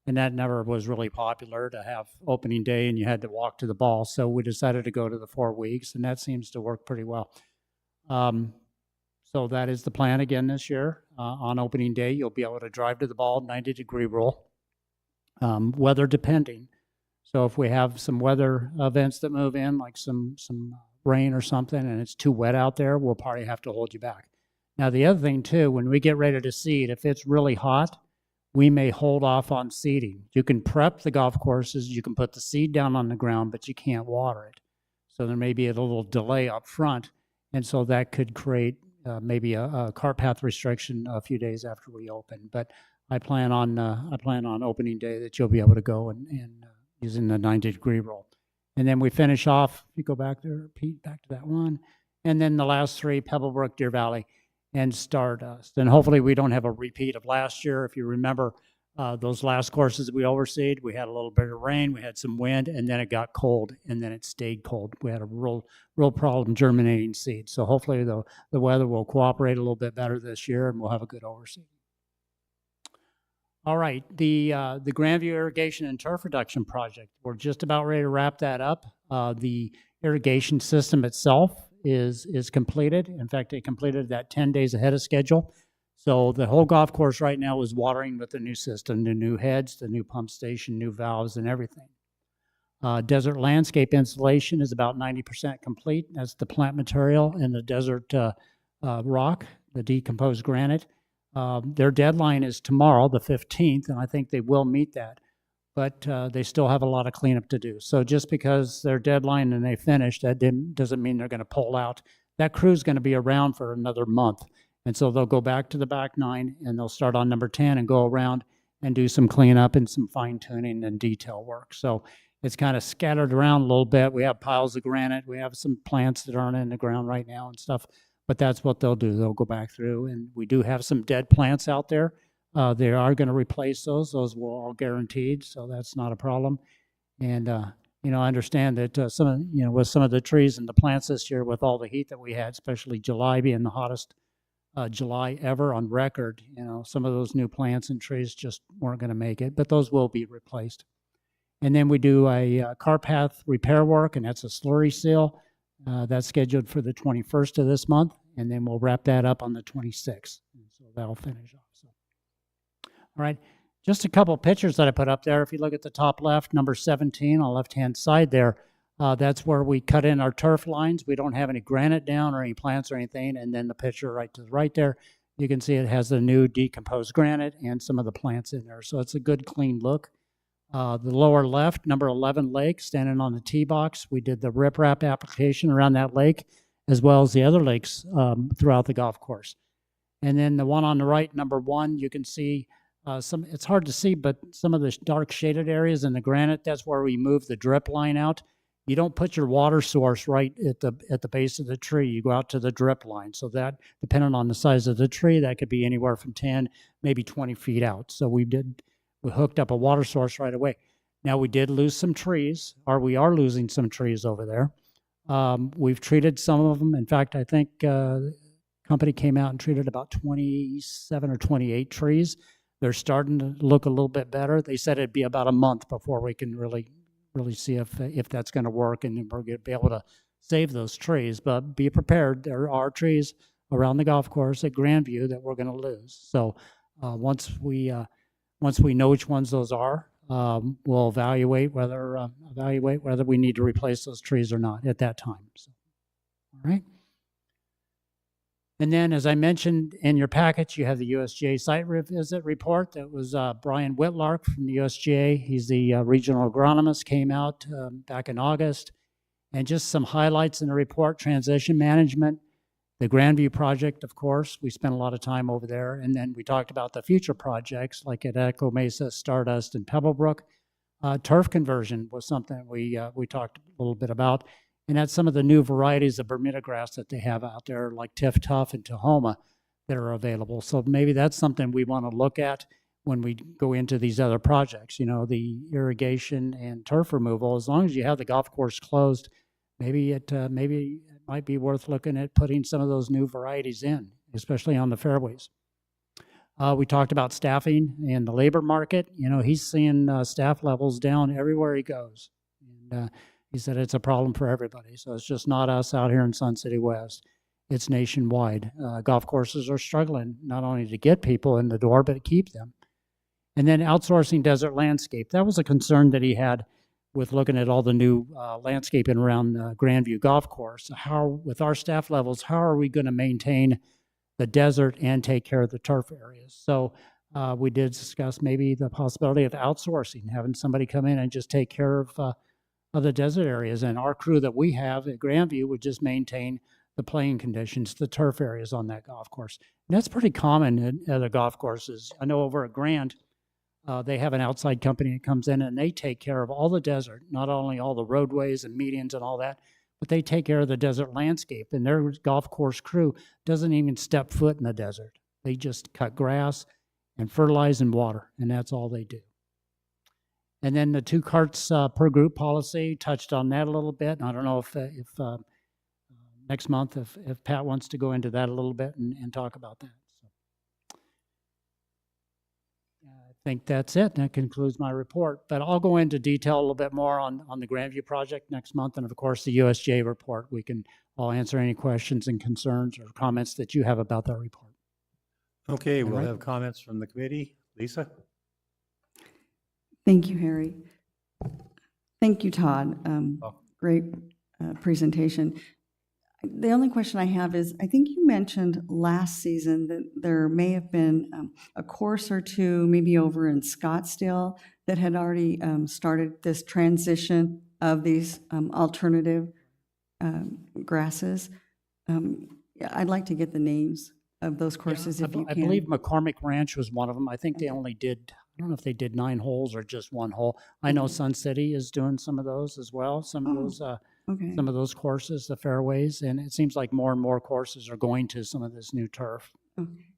And that never was really popular to have opening day and you had to walk to the ball. So we decided to go to the 4 weeks, and that seems to work pretty well. So that is the plan again this year. On opening day, you'll be able to drive to the ball, 90-degree rule, weather depending. So if we have some weather events that move in, like some rain or something, and it's too wet out there, we'll probably have to hold you back. Now, the other thing too, when we get ready to seed, if it's really hot, we may hold off on seeding. You can prep the golf courses, you can put the seed down on the ground, but you can't water it. So there may be a little delay up front, and so that could create maybe a cart path restriction a few days after we open. But I plan on opening day that you'll be able to go and using the 90-degree rule. And then we finish off, if you go back there, Pete, back to that one. And then the last 3, Pebblebrook, Deer Valley, and Stardust. And hopefully we don't have a repeat of last year. If you remember those last courses we overseed, we had a little bit of rain, we had some wind, and then it got cold, and then it stayed cold. We had a real problem germinating seed. So hopefully the weather will cooperate a little bit better this year, and we'll have a good overseed. All right, the Grandview Irrigation and Turf Reduction Project, we're just about ready to wrap that up. The irrigation system itself is completed. In fact, they completed that 10 days ahead of schedule. So the whole golf course right now is watering with the new system, the new heads, the new pump station, new valves, and everything. Desert landscape installation is about 90% complete. That's the plant material and the desert rock, the decomposed granite. Their deadline is tomorrow, the 15th, and I think they will meet that. But they still have a lot of cleanup to do. So just because their deadline and they finished, that doesn't mean they're going to pull out. That crew's going to be around for another month. And so they'll go back to the back 9 and they'll start on number 10 and go around and do some cleanup and some fine tuning and detail work. So it's kind of scattered around a little bit. We have piles of granite. We have some plants that aren't in the ground right now and stuff. But that's what they'll do. They'll go back through. And we do have some dead plants out there. They are going to replace those. Those were all guaranteed, so that's not a problem. And, I understand that with some of the trees and the plants this year, with all the heat that we had, especially July being the hottest July ever on record, some of those new plants and trees just weren't going to make it, but those will be replaced. And then we do a cart path repair work, and that's a slurry seal. That's scheduled for the 21st of this month, and then we'll wrap that up on the 26th. And so that'll finish off. So, all right, just a couple pictures that I put up there. If you look at the top left, number 17 on the left-hand side there, that's where we cut in our turf lines. We don't have any granite down or any plants or anything. And then the picture right to the right there, you can see it has the new decomposed granite and some of the plants in there. So it's a good, clean look. The lower left, number 11 lake, standing on the tee box. We did the riprap application around that lake, as well as the other lakes throughout the golf course. And then the one on the right, number 1, you can see it's hard to see, but some of the dark shaded areas in the granite, that's where we move the drip line out. You don't put your water source right at the base of the tree. You go out to the drip line. So that, depending on the size of the tree, that could be anywhere from 10, maybe 20 feet out. So we hooked up a water source right away. Now we did lose some trees, or we are losing some trees over there. We've treated some of them. In fact, I think the company came out and treated about 27 or 28 trees. They're starting to look a little bit better. They said it'd be about a month before we can really see if that's going to work and we're going to be able to save those trees. But be prepared. There are trees around the golf course at Grandview that we're going to lose. So once we know which ones those are, we'll evaluate whether we need to replace those trees or not at that time. So, all right. And then, as I mentioned in your package, you have the USGA site visit report. That was Brian Whitlark from the USGA. He's the regional agronomist, came out back in August. And just some highlights in the report: transition management, the Grandview project, of course. We spent a lot of time over there. And then we talked about the future projects like at Echo Mesa, Stardust, and Pebblebrook. Turf conversion was something we talked a little bit about. And that's some of the new varieties of Bermuda grass that they have out there, like Tiff Tuff and Tahoma, that are available. So maybe that's something we want to look at when we go into these other projects. You know, the irrigation and turf removal. As long as you have the golf course closed, maybe it might be worth looking at putting some of those new varieties in, especially on the fairways. We talked about staffing and the labor market. You know, he's seeing staff levels down everywhere he goes. And he said it's a problem for everybody. So it's just not us out here in Sun City West. It's nationwide. Golf courses are struggling not only to get people in the door, but to keep them. And then outsourcing desert landscape. That was a concern that he had with looking at all the new landscaping around Grandview Golf Course. With our staff levels, how are we going to maintain the desert and take care of the turf areas? So we did discuss maybe the possibility of outsourcing, having somebody come in and just take care of the desert areas. And our crew that we have at Grandview would just maintain the playing conditions, the turf areas on that golf course. And that's pretty common at other golf courses. I know over at Grand, they have an outside company that comes in and they take care of all the desert, not only all the roadways and medians and all that, but they take care of the desert landscape. And their golf course crew doesn't even step foot in the desert. They just cut grass and fertilize and water, and that's all they do. And then the 2 carts per group policy, touched on that a little bit. And I don't know if next month, if Pat wants to go into that a little bit and talk about that. So, I think that's it. That concludes my report. But I'll go into detail a little bit more on the Grandview project next month. And of course, the USGA report. I'll answer any questions and concerns or comments that you have about that report. Okay, we'll right. have comments from the committee. Lisa? Thank you, Harry. Thank you, Todd. Great presentation. The only question I have is, I think you mentioned last season that there may have been a course or two, maybe over in Scottsdale, that had already started this transition of these alternative grasses. I'd like to get the names of those courses if you can. I believe McCormick Ranch was one of them. I think they only did, I don't know if they did 9 holes or just 1 hole. I know Sun City is doing some of those as well, some of those courses, the fairways, and it seems like more and more courses are going to some of this new turf. Okay,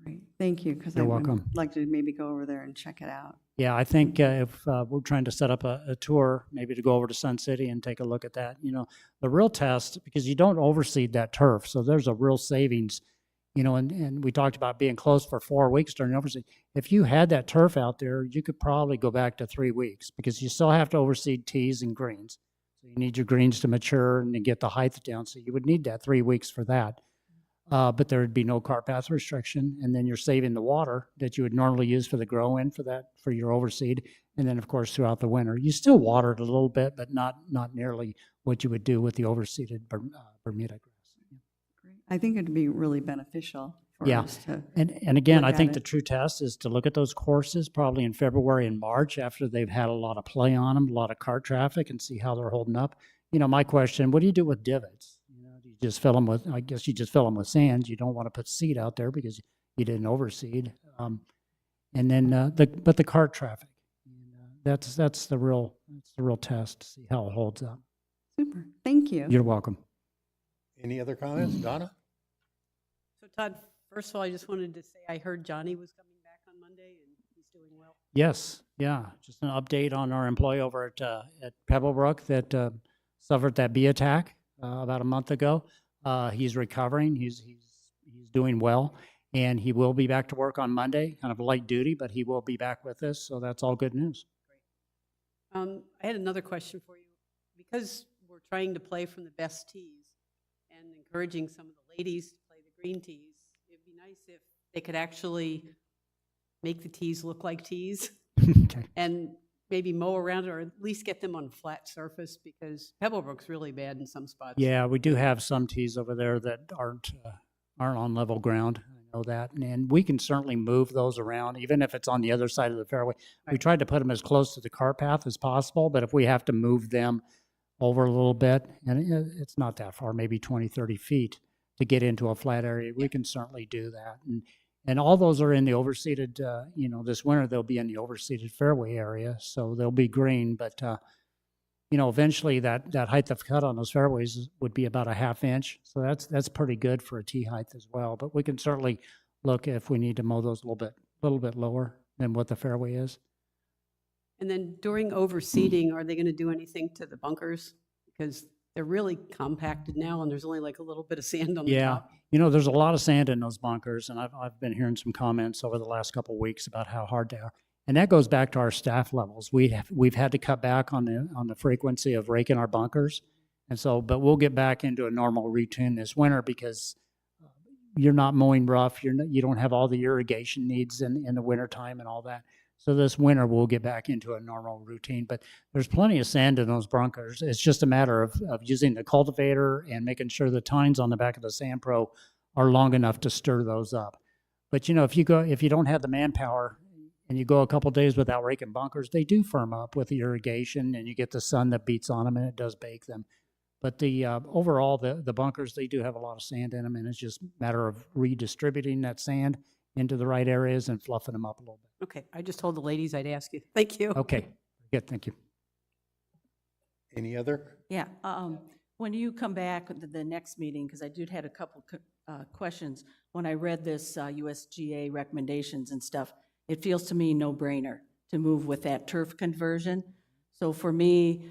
great. Thank you, because You're I'd welcome. like to maybe go over there and check it out. Yeah, I think if we're trying to set up a tour, maybe to go over to Sun City and take a look at that. You know, the real test, because you don't overseed that turf, so there's a real savings. You know, and we talked about being closed for 4 weeks during overseed. If you had that turf out there, you could probably go back to 3 weeks because you still have to overseed tees and greens. So you need your greens to mature and to get the height down. So you would need that 3 weeks for that. but there would be no cart path restriction. And then you're saving the water that you would normally use for the grow-in for your overseed. And then, of course, throughout the winter, you still water it a little bit, but not nearly what you would do with the overseeded Bermuda grass. I think it'd be really beneficial for Yeah. us to. And again, look I at think it. the true test is to look at those courses probably in February and March after they've had a lot of play on them, a lot of cart traffic, and see how they're holding up. My question, what do you do with divots? Do you just fill them with, I guess you just fill them with sand. You don't want to put seed out there because you didn't overseed. And then the cart traffic, that's the real test to see how it holds up. Super, thank you. You're welcome. Any other comments? Donna? So Todd, first of all, I just wanted to say I heard Johnny was coming back on Monday and he's doing well. Yes, yeah. Just an update on our employee over at Pebblebrook that suffered that bee attack about a month ago. He's recovering. He's doing well, and he will be back to work on Monday, kind of light duty, but he will be back with us. So that's all good news. I had another question for you. Because we're trying to play from the best tees and encouraging some of the ladies to play the green tees, it'd be nice if they could actually make the tees look like tees Okay. and maybe mow around it or at least get them on flat surface because Pebblebrook's really bad in some spots. Yeah, we do have some tees over there that aren't on level ground. I know that, and we can certainly move those around, even if it's on the other side of the fairway. We Right. tried to put them as close to the cart path as possible, but if we have to move them over a little bit, and it's not that far, maybe 20, 30 feet to get into a flat area, we can certainly do that. And all those are in the overseeded, this winter they'll be in the overseeded fairway area, so they'll be green, but eventually that height of cut on those fairways would be about a ½ inch. So that's pretty good for a tee height as well. But we can certainly look if we need to mow those a little bit lower than what the fairway is. And then during overseeding, are they going to do anything to the bunkers? Because they're really compacted now and there's only like a little bit of sand on the Yeah, top. there's a lot of sand in those bunkers, and I've been hearing some comments over the last couple of weeks about how hard they are. And that goes back to our staff levels. We've had to cut back on the frequency of raking our bunkers, and so but we'll get back into a normal routine this winter because you're not mowing rough. You don't have all the irrigation needs in the wintertime and all that. So this winter we'll get back into a normal routine. But there's plenty of sand in those bunkers. It's just a matter of using the cultivator and making sure the tines on the back of the Sand Pro are long enough to stir those up. But if you don't have the manpower and you go a couple days without raking bunkers, they do firm up with the irrigation, and you get the sun that beats on them, and it does bake them. But the overall, the bunkers, they do have a lot of sand in them, and it's just a matter of redistributing that sand into the right areas and fluffing them up a little bit. Okay, I just told the ladies I'd ask you. Thank you. Okay, good, thank you. Any other? Yeah, when you come back to the next meeting, because I did had a couple questions, when I read this USGA recommendations and stuff, it feels to me no-brainer to move with that turf conversion. So for me,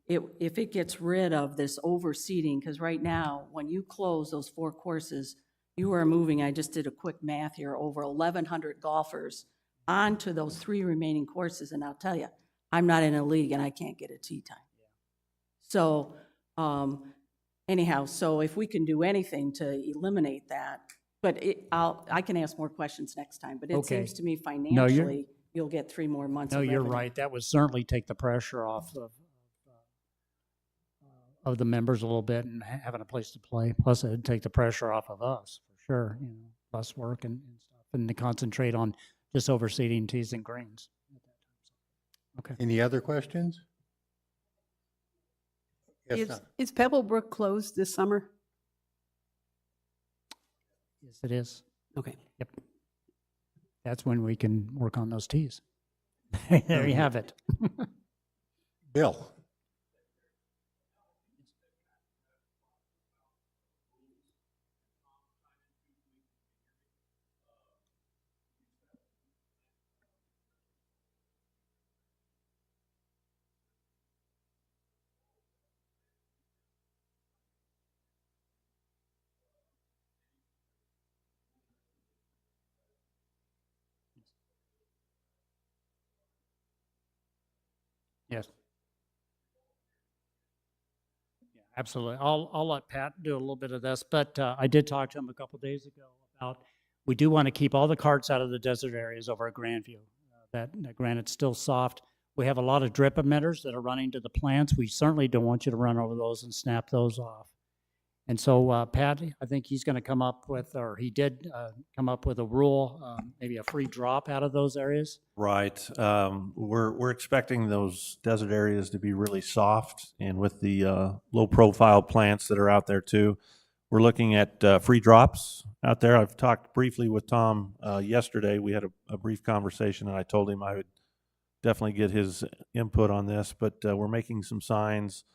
if it gets rid of this overseeding, because right now, when you close those 4 courses, you are moving, I just did a quick math here, over 1,100 golfers onto those 3 remaining courses, and I'll tell you, I'm not in a league and I can't get a tee time. So anyhow, so if we can do anything to eliminate that, but I can ask more questions next time, but it Okay. seems to me No, you're- financially, you'll get 3 more months No, of you're revenue. right. That would certainly take the pressure off of the members a little bit and having a place to play. Plus, it'd take the pressure off of us for sure. Less work and stuff, and to concentrate on just overseeding tees and greens. Okay. Any other questions? Yes, Don. Is Pebblebrook closed this summer? Yes, it is. Okay. Yep. That's when we can work on those tees. There you have it. Bill? Yes. Absolutely. I'll let Pat do a little bit of this, but I did talk to him a couple days ago about, we do want to keep all the carts out of the desert areas over at Grandview. That granite's still soft. We have a lot of drip emitters that are running to the plants. We certainly don't want you to run over those and snap those off. And so Pat, I think he's going to come up with, or he did come up with a rule, maybe a free drop out of those areas. Right. We're expecting those desert areas to be really soft, and with the low-profile plants that are out there too, we're looking at free drops out there. I've talked briefly with Tom yesterday. We had a brief conversation, and I told him I would definitely get his input on this, but we're making some signs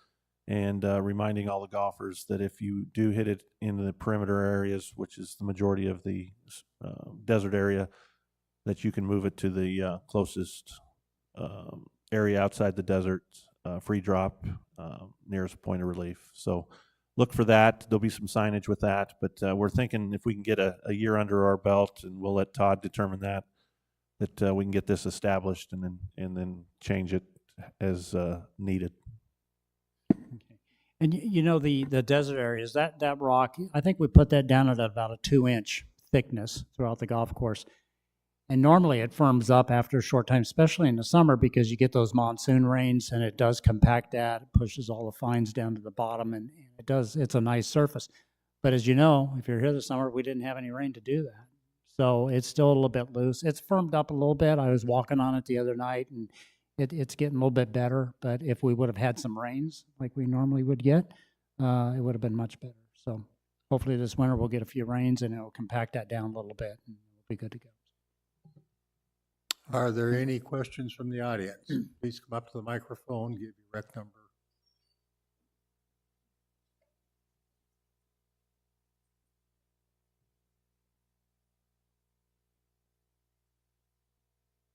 and reminding all the golfers that if you do hit it in the perimeter areas, which is the majority of the desert area, that you can move it to the closest area outside the desert, free drop, nearest point of relief. So look for that. There'll be some signage with that, but we're thinking if we can get a year under our belt, and we'll let Todd determine that we can get this established and then change it as needed. And you know, the desert areas, that rock, I think we put that down at about a 2-inch thickness throughout the golf course. And normally it firms up after a short time, especially in the summer, because you get those monsoon rains and it does compact that, it pushes all the fines down to the bottom, and it's a nice surface. But as you know, if you're here this summer, we didn't have any rain to do that. So it's still a little bit loose. It's firmed up a little bit. I was walking on it the other night, and it's getting a little bit better. But if we would have had some rains like we normally would get, it would have been much better. So hopefully this winter we'll get a few rains and it'll compact that down a little bit, and we'll be good to go. Are there any questions from the audience? Please come up to the microphone, give your rec number.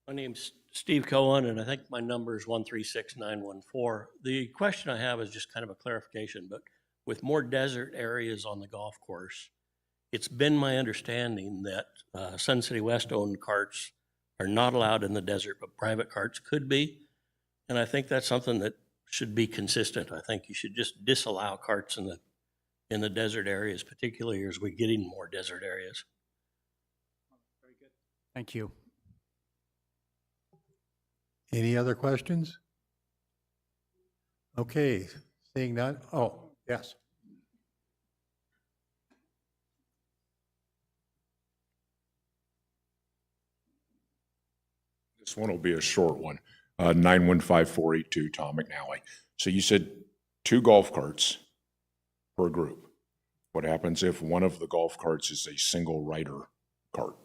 My name's Steve Cohen, and I think my number is 136914. The question I have is just kind of a clarification, but with more desert areas on the golf course, it's been my understanding that Sun City West owned carts are not allowed in the desert, but private carts could be. And I think that's something that should be consistent. I think you should just disallow carts in the desert areas, particularly as we're getting more desert areas. Very good. Thank you. Any other questions? Okay, seeing none. Oh, yes. This one will be a short one. 915482, Tom McNally. So you said 2 golf carts per group. What happens if one of the golf carts is a single rider cart?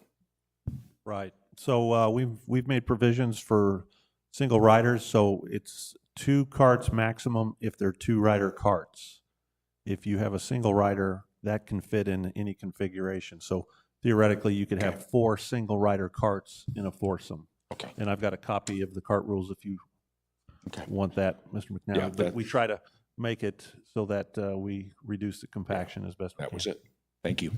Right. So we've made provisions for single riders. So it's 2 carts maximum if they're 2 rider carts. If you have a single rider, that can fit in any configuration. So theoretically, you could have 4 single rider carts in a foursome. Okay. And I've got a copy of the cart rules if you want that, Mr. McNally. Yeah, but we try to make it so that we reduce the compaction as best we can. That was it. Thank you.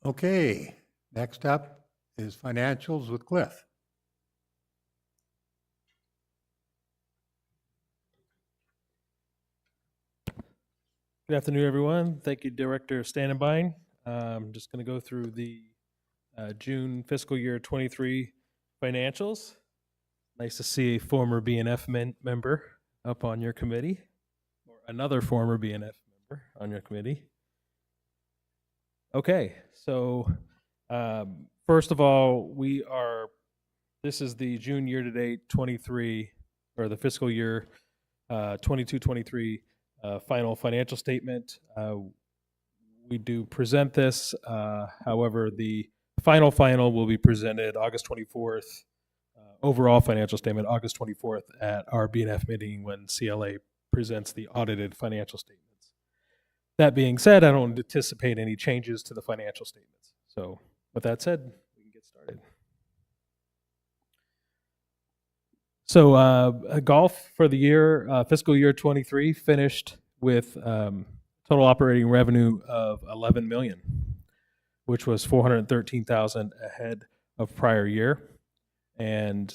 Okay, next up is financials with Cliff. Good afternoon, everyone. Thank you, Director Standenbein. I'm just going to go through the June fiscal year 23 financials. Nice to see a former BNF member up on your committee, or another former BNF member on your committee. Okay, so first of all, this is the June year-to-date 23, or the fiscal year 22-23 final financial statement. We do present this, however, the final will be presented August 24th, overall financial statement August 24th at our BNF meeting when CLA presents the audited financial statements. That being said, I don't anticipate any changes to the financial statements. So with that said, we can get started. So golf for the year, fiscal year 23 finished with total operating revenue of $11 million, which was $413,000 ahead of prior year. And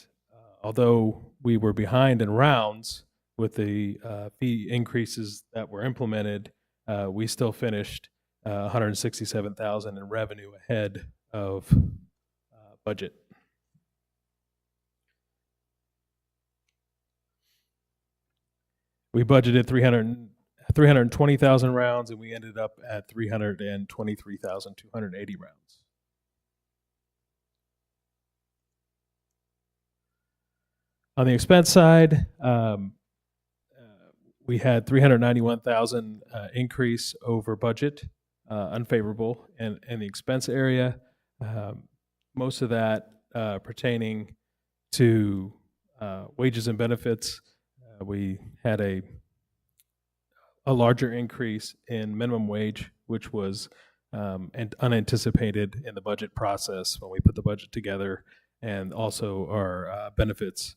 although we were behind in rounds, with the fee increases that were implemented, we still finished 167,000 in revenue ahead of budget. We budgeted 320,000 rounds, and we ended up at 323,280 rounds. On the expense side, we had 391,000 increase over budget, unfavorable, and in the expense area, most of that pertaining to wages and benefits. We had a larger increase in minimum wage, which was unanticipated in the budget process when we put the budget together, and also our benefits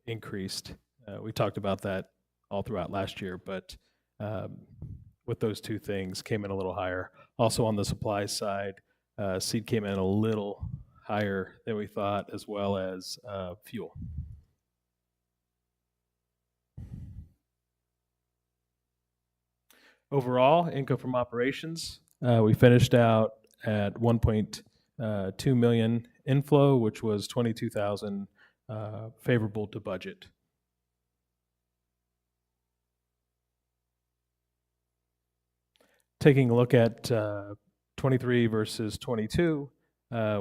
increased. We talked about that all throughout last year, but with those two things came in a little higher. Also on the supply side, seed came in a little higher than we thought, as well as fuel. Overall, income from operations, we finished out at 1.2 million inflow, which was 22,000 favorable to budget. Taking a look at 23 versus 22,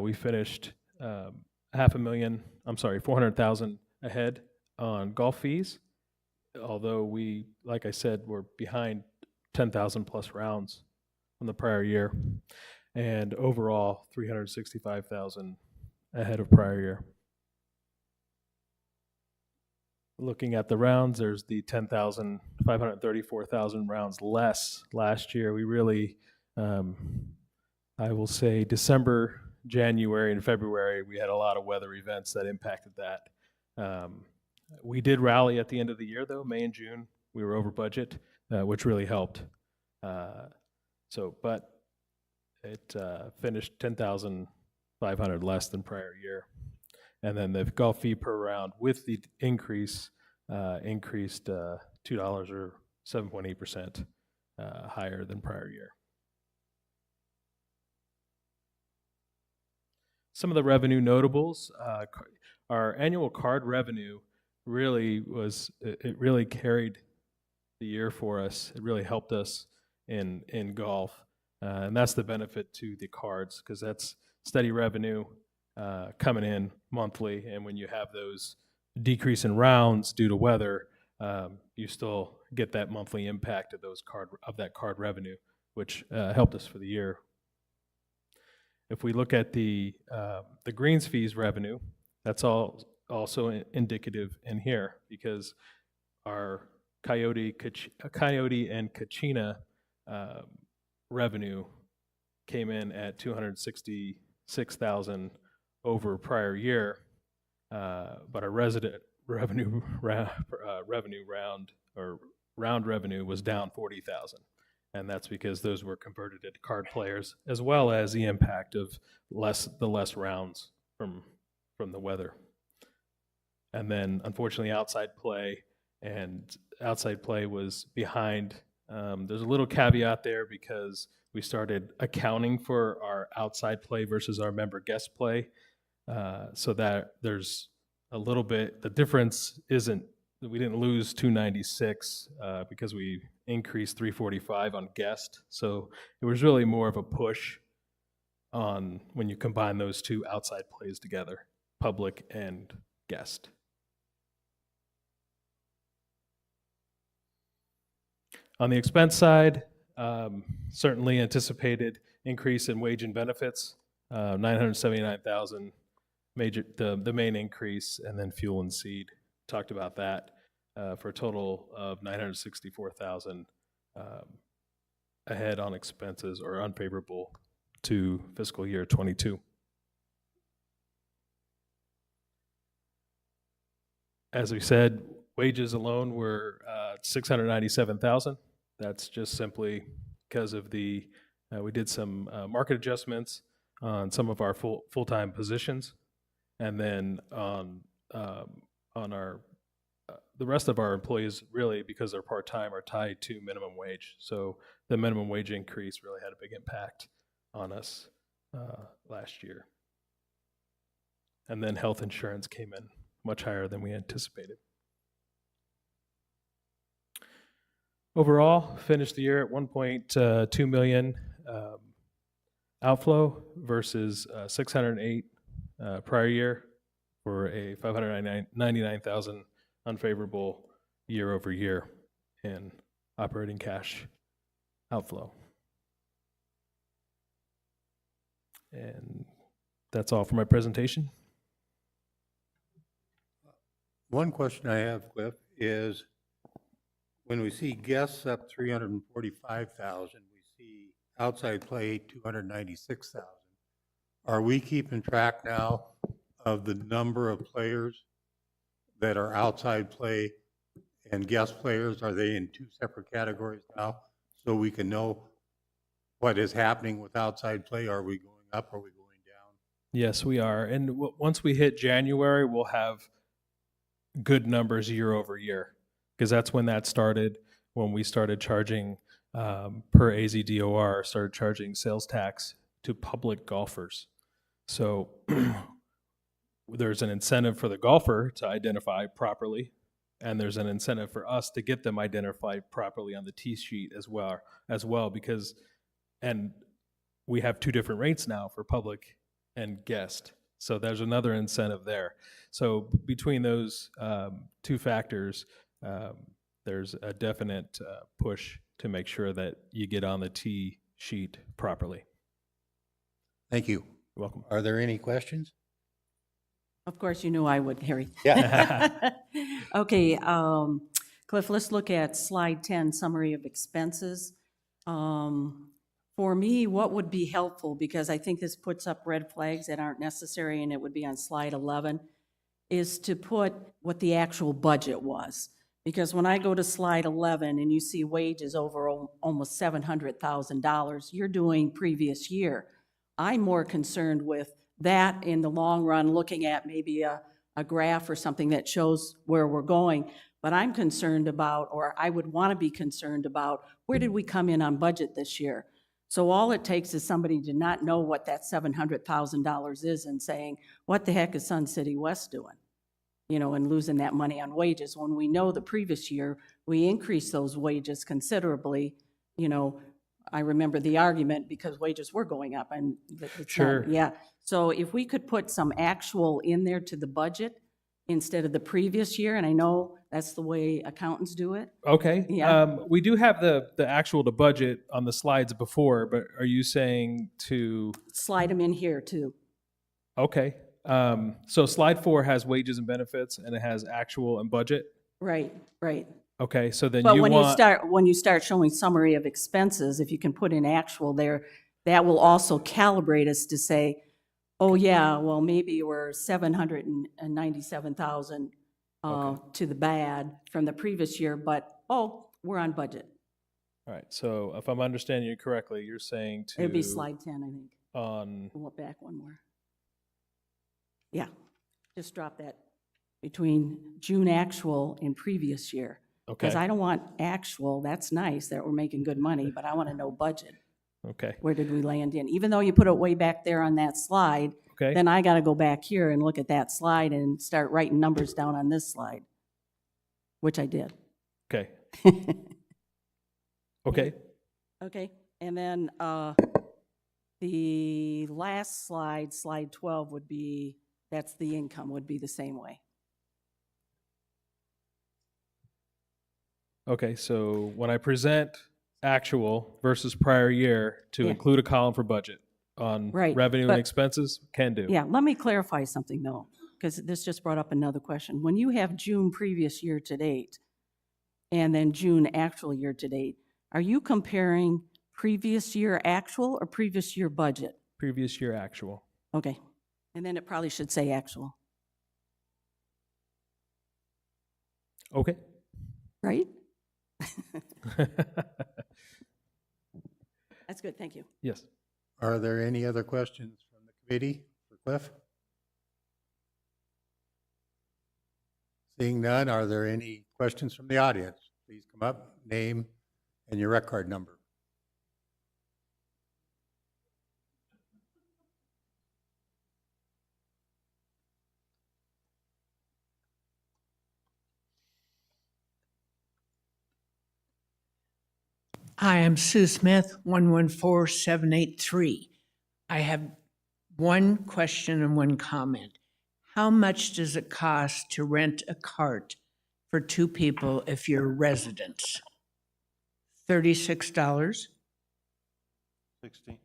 we finished 400,000 ahead on golf fees, although we, like I said, were behind 10,000 plus rounds from the prior year, and overall 365,000 ahead of prior year. Looking at the rounds, there's the 534,000 rounds less last year. We really, I will say December, January, and February, we had a lot of weather events that impacted that. We did rally at the end of the year though. May and June, we were over budget, which really helped. But it finished 10,500 less than prior year. And then the golf fee per round with the increase increased $2 or 7.8% higher than prior year. Some of the revenue notables, our annual card revenue really carried the year for us. It really helped us in golf. And that's the benefit to the cards, because that's steady revenue coming in monthly. And when you have those decrease in rounds due to weather, you still get that monthly impact of that card revenue, which helped us for the year. If we look at the greens fees revenue, that's also indicative in here, because our Coyote and Kachina revenue came in at 266,000 over prior year, but our resident revenue round revenue was down 40,000, and that's because those were converted into card players, as well as the impact of the less rounds from the weather. And then unfortunately outside play was behind. There's a little caveat there, because we started accounting for our outside play versus our member guest play, so that there's a little bit, the difference isn't, we didn't lose 296 because we increased 345 on guest. So it was really more of a push on when you combine those two outside plays together, public and guest. On the expense side, certainly anticipated increase in wage and benefits, 979,000, the main increase, and then fuel and seed. Talked about that for a total of 964,000 ahead on expenses, or unfavorable to fiscal year 22. As we said, wages alone were 697,000. That's just simply because of we did some market adjustments on some of our full-time positions, and then on our the rest of our employees really, because they're part-time, are tied to minimum wage. So the minimum wage increase really had a big impact on us last year. And then health insurance came in much higher than we anticipated. Overall, finished the year at 1.2 million outflow versus 608 prior year, for a 599,000 unfavorable year over year in operating cash outflow. And that's all for my presentation. One question I have, Cliff, is when we see guests up 345,000, we see outside play 296,000. Are we keeping track now of the number of players that are outside play and guest players? Are they in two separate categories now? So we can know what is happening with outside play. Are we going up? Are we going down? Yes, we are. And once we hit January, we'll have good numbers year over year, because that's when that started, when we started charging per AZDOR, started charging sales tax to public golfers. So there's an incentive for the golfer to identify properly, and there's an incentive for us to get them identified properly on the tee sheet as well, because, and we have two different rates now for public and guest. So there's another incentive there. So between those two factors, there's a definite push to make sure that you get on the tee sheet properly. Thank you. You're welcome. Are there any questions? Of course, you knew I would, Harry. Yeah. Okay, Cliff, let's look at slide 10, summary of expenses. For me, what would be helpful, because I think this puts up red flags that aren't necessary, and it would be on slide 11, is to put what the actual budget was. Because when I go to slide 11 and you see wages over almost $700,000, you're doing previous year. I'm more concerned with that in the long run, looking at maybe a graph or something that shows where we're going. But I'm concerned about, or I would want to be concerned about, where did we come in on budget this year? So all it takes is somebody to not know what that $700,000 is and saying, what the heck is Sun City West doing? You know, and losing that money on wages, when we know the previous year, we increased those wages considerably. You know, I remember the argument because wages were going up, and it's Sure. not, yeah. So if we could put some actual in there to the budget instead of the previous year, and I know that's the way accountants do it. Okay. Yeah. We do have the actual to budget on the slides before, but are you saying to? Slide them in here too. Okay. So slide 4 has wages and benefits, and it has actual and budget. Right, right. Okay, so then But you when want. when you start showing summary of expenses, if you can put in actual there, that will also calibrate us to say, oh yeah, well, maybe we're 797,000 to the bad from the previous year, but oh, we're on budget. All right, so if I'm understanding you correctly, you're saying to. It'd be slide 10, I think. On. We'll back one more. Yeah, just drop that between June actual and previous year. Okay. Because I don't want actual, that's nice that we're making good money, but I want to know budget. Okay. Where did we land in? Even though you put it way back there on that slide, Okay. then I got to go back here and look at that slide and start writing numbers down on this slide, which I did. Okay. Okay. Okay, and then the last slide, slide 12, would be, that's the income, would be the same way. Okay, so when I present actual versus prior year to Yeah. include a column for budget on Right, revenue and but- expenses, can do. Yeah, let me clarify something though, because this just brought up another question. When you have June previous year to date and then June actual year to date, are you comparing previous year actual or previous year budget? Previous year actual. Okay, and then it probably should say actual, Okay. right? That's good, thank you. Yes. Are there any other questions from the committee for Cliff? Seeing none, are there any questions from the audience? Please come up, name, and your rec card number. Hi, I'm Sue Smith, 114783. I have one question and one comment. How much does it cost to rent a cart for two people if you're residents? $36 16.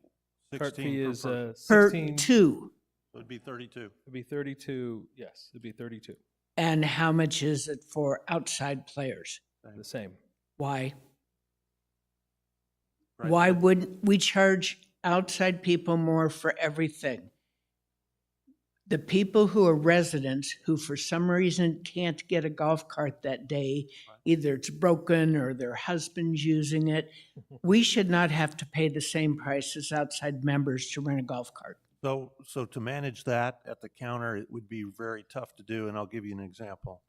Cart 16 fee per is person. per 16. two. So it'd be 32. It'd be 32. Yes, it'd be 32. And how much is it for outside players? The same. Why? Right. Why wouldn't we charge outside people more for everything? The people who are residents who for some reason can't get a golf cart that day, either it's broken or their husband's using it, we should not have to pay the same price as outside members to rent a golf cart. So to manage that at the counter, it would be very tough to do, and I'll give you an example.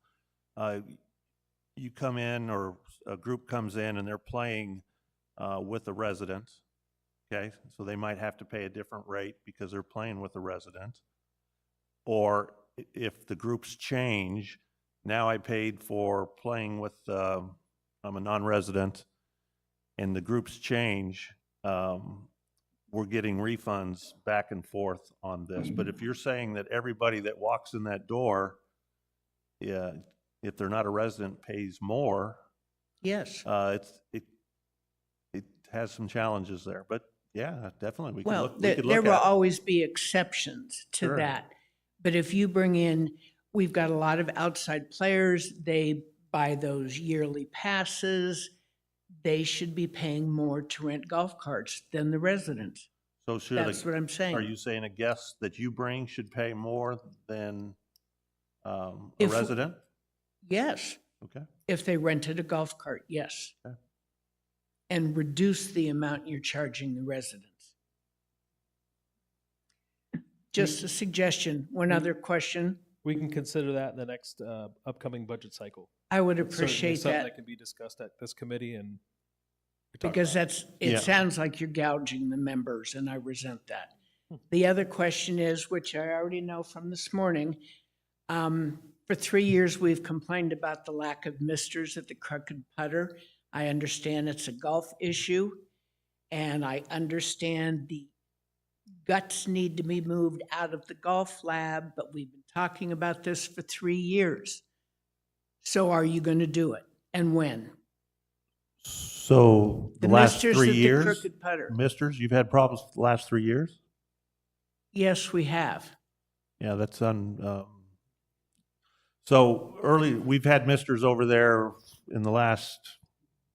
You come in, or a group comes in, and they're playing with a resident, okay? So they might have to pay a different rate because they're playing with a resident. Or if the groups change, now I paid for playing with, I'm a non-resident, and the groups change, we're getting refunds back and forth on this. But if you're saying that everybody that walks in that door, yeah, if they're not a resident, pays more, Yes. it has some challenges there. But yeah, definitely we could Well, look. there will always be exceptions to Sure. that. But if you bring in, we've got a lot of outside players, they buy those yearly passes, they should be paying more to rent golf carts than the residents. So should That's what I'm saying. Are you saying a guest that you bring should pay more than a If- resident? Yes, Okay. if they rented a golf cart, yes. Okay. And reduce the amount you're charging the residents. Just a suggestion. One other question. We can consider that in the next upcoming budget cycle. I would It's certainly appreciate something that. that can be discussed at this committee and we talk Because about that's, Yeah. it sounds like you're gouging the members, and I resent that. The other question is, which I already know from this morning, for 3 years, we've complained about the lack of misters at the Crooked Putter. I understand it's a golf issue, and I understand the guts need to be moved out of the golf lab, but we've been talking about this for 3 years. So are you going to do it, and when? So the The last misters 3 at the years, Crooked Putter. misters, you've had problems the last 3 years? Yes, we have. Yeah, that's so early, we've had misters over there in the last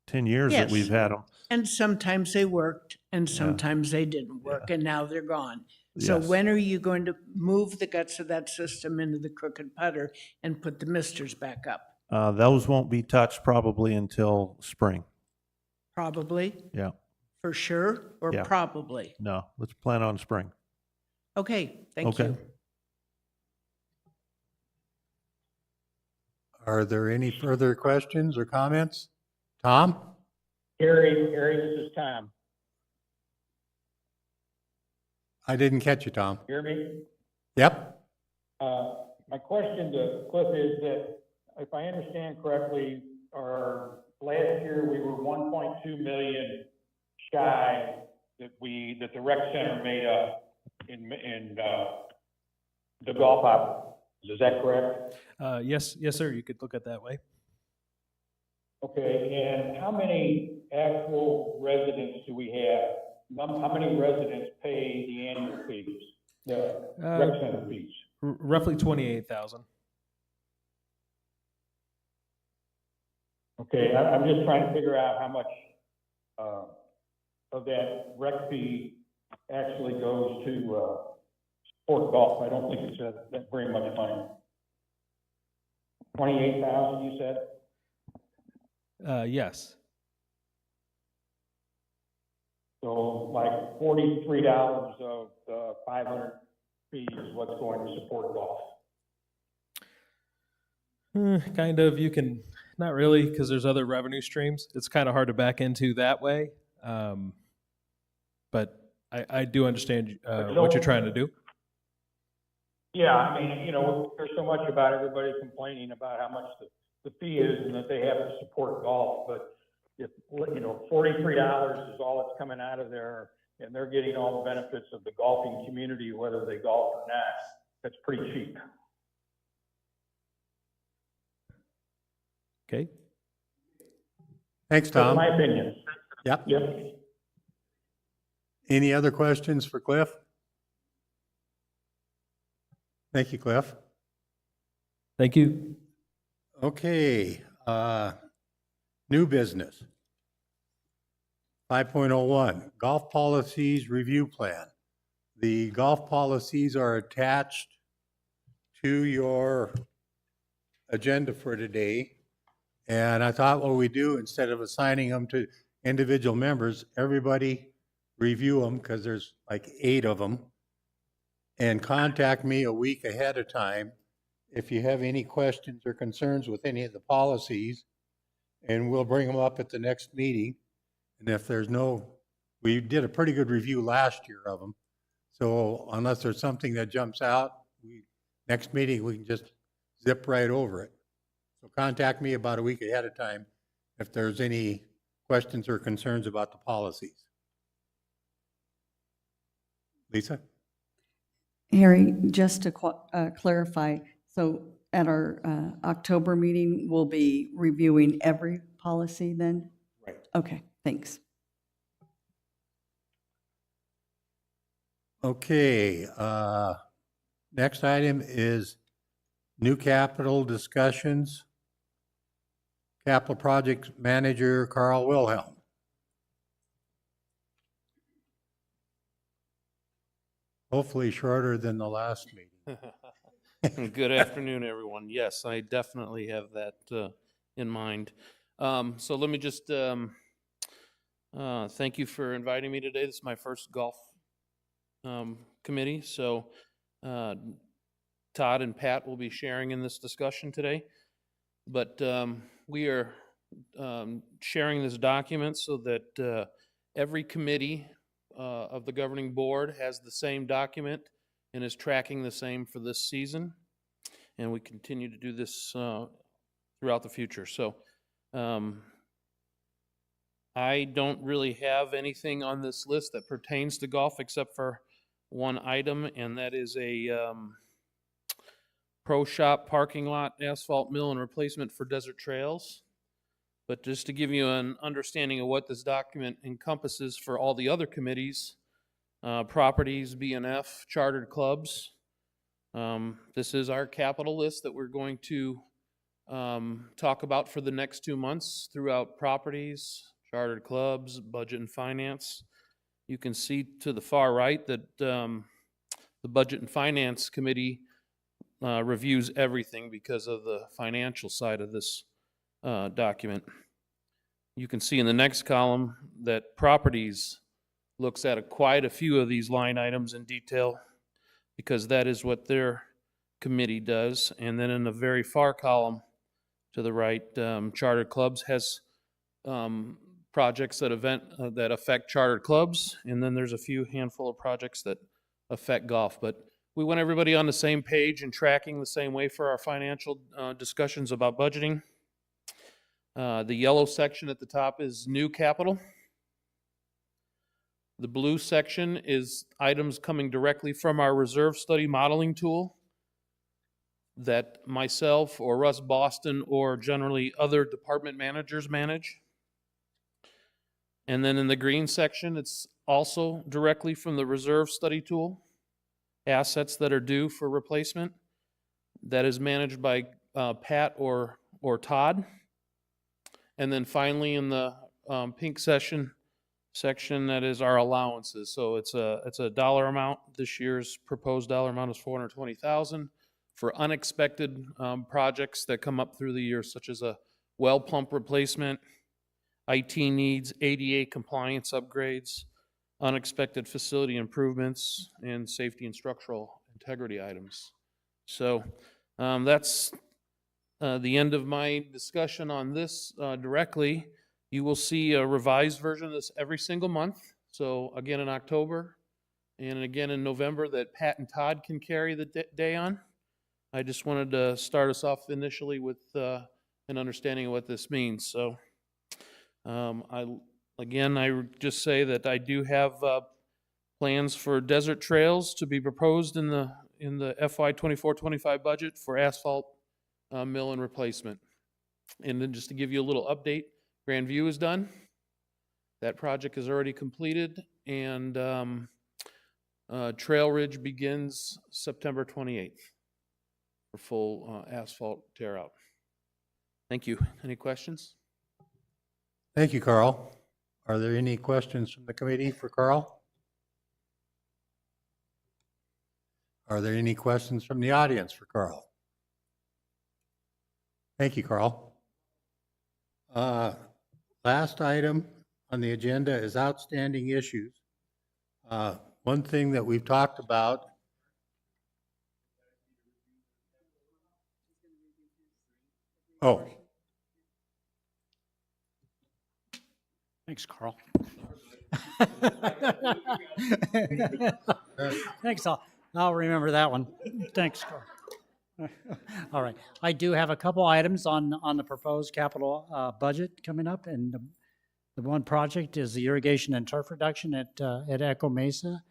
10 years that Yes. we've had them. And sometimes they worked and Yeah. sometimes they didn't work, and now they're gone. So Yes. when are you going to move the guts of that system into the Crooked Putter and put the misters back up? Those won't be touched probably until spring. Probably, Yeah, for sure, or Yeah. probably? no, let's plan on spring. Okay, thank Okay. you. Are there any further questions or comments? Tom? Harry, this is Tom. I didn't catch you, Tom. Hear me? Yep. My question to Cliff is that, if I understand correctly, last year we were 1.2 million shy that the rec center made up in the golf op. Is that correct? Yes, sir. You could look at it that way. Okay, and how many actual residents do we have? How many residents pay the annual fees, the rec center fees? Roughly 28,000. Okay, I'm just trying to figure out how much of that rec fee actually goes to sport golf. I don't think it's that very much money. 28,000, you said? Yes. So like $43 of the 500 fees is what's going to support golf. Kind of, you can, not really, because there's other revenue streams. It's kind of hard to back into that way. But I do understand what you're trying to do. Yeah, I mean, you know, there's so much about everybody complaining about how much the fee is and that they have to support golf, but if, you know, $43 is all that's coming out of there, and they're getting all the benefits of the golfing community, whether they golf or not, that's pretty cheap. Okay. Thanks, That's Tom. my opinion. Yep. Yep. Any other questions for Cliff? Thank you, Cliff. Thank you. Okay, new business. 5.01, golf policies review plan. The golf policies are attached to your agenda for today. And I thought what we do, instead of assigning them to individual members, everybody review them, because there's like 8 of them, and contact me a week ahead of time if you have any questions or concerns with any of the policies, and we'll bring them up at the next meeting. And if there's we did a pretty good review last year of them. So unless there's something that jumps out, next meeting, we can just zip right over it. So contact me about a week ahead of time if there's any questions or concerns about the policies. Lisa? Harry, just to clarify, so at our October meeting, we'll be reviewing every policy then? Right. Okay, thanks. Okay, next item is new capital discussions. Capital Projects Manager Carl Wilhelm. Hopefully shorter than the last meeting. Good afternoon, everyone. Yes, I definitely have that in mind. So let me just thank you for inviting me today. This is my first golf committee. So Todd and Pat will be sharing in this discussion today. But we are sharing this document so that every committee of the governing board has the same document and is tracking the same for this season. And we continue to do this throughout the future. So I don't really have anything on this list that pertains to golf except for one item, and that is a pro shop parking lot asphalt mill and replacement for desert trails. But just to give you an understanding of what this document encompasses for all the other committees, properties, BNF, chartered clubs, this is our capital list that we're going to talk about for the next 2 months throughout properties, chartered clubs, budget and finance. You can see to the far right that the Budget and Finance Committee reviews everything because of the financial side of this document. You can see in the next column that properties looks at quite a few of these line items in detail because that is what their committee does. And then in the very far column to the right, chartered clubs has projects that affect chartered clubs, and then there's a few handful of projects that affect golf. But we want everybody on the same page and tracking the same way for our financial discussions about budgeting. The yellow section at the top is new capital. The blue section is items coming directly from our reserve study modeling tool that myself or Russ Boston or generally other department managers manage. And then in the green section, it's also directly from the reserve study tool, assets that are due for replacement. That is managed by Pat or Todd. And then finally in the pink section, that is our allowances. So it's a dollar amount. This year's proposed dollar amount is $420,000 for unexpected projects that come up through the year, such as a well pump replacement, IT needs, ADA compliance upgrades, unexpected facility improvements, and safety and structural integrity items. So that's the end of my discussion on this directly, you will see a revised version of this every single month. So again in October and again in November that Pat and Todd can carry the day on. I just wanted to start us off initially with an understanding of what this means. So I would just say that I do have plans for desert trails to be proposed in the FY24-25 budget for asphalt mill and replacement. And then just to give you a little update, Grandview is done. That project is already completed, and Trail Ridge begins September 28th for full asphalt tear out. Thank you. Any questions? Thank you, Carl. Are there any questions from the committee for Carl? Are there any questions from the audience for Carl? Thank you, Carl. Last item on the agenda is outstanding issues. One thing that we've talked about. Oh. Thanks, Carl. Thanks, I'll remember that one. Thanks, Carl. All right, I do have a couple items on the proposed capital budget coming up, and the one project is the irrigation and turf reduction at Echo Mesa,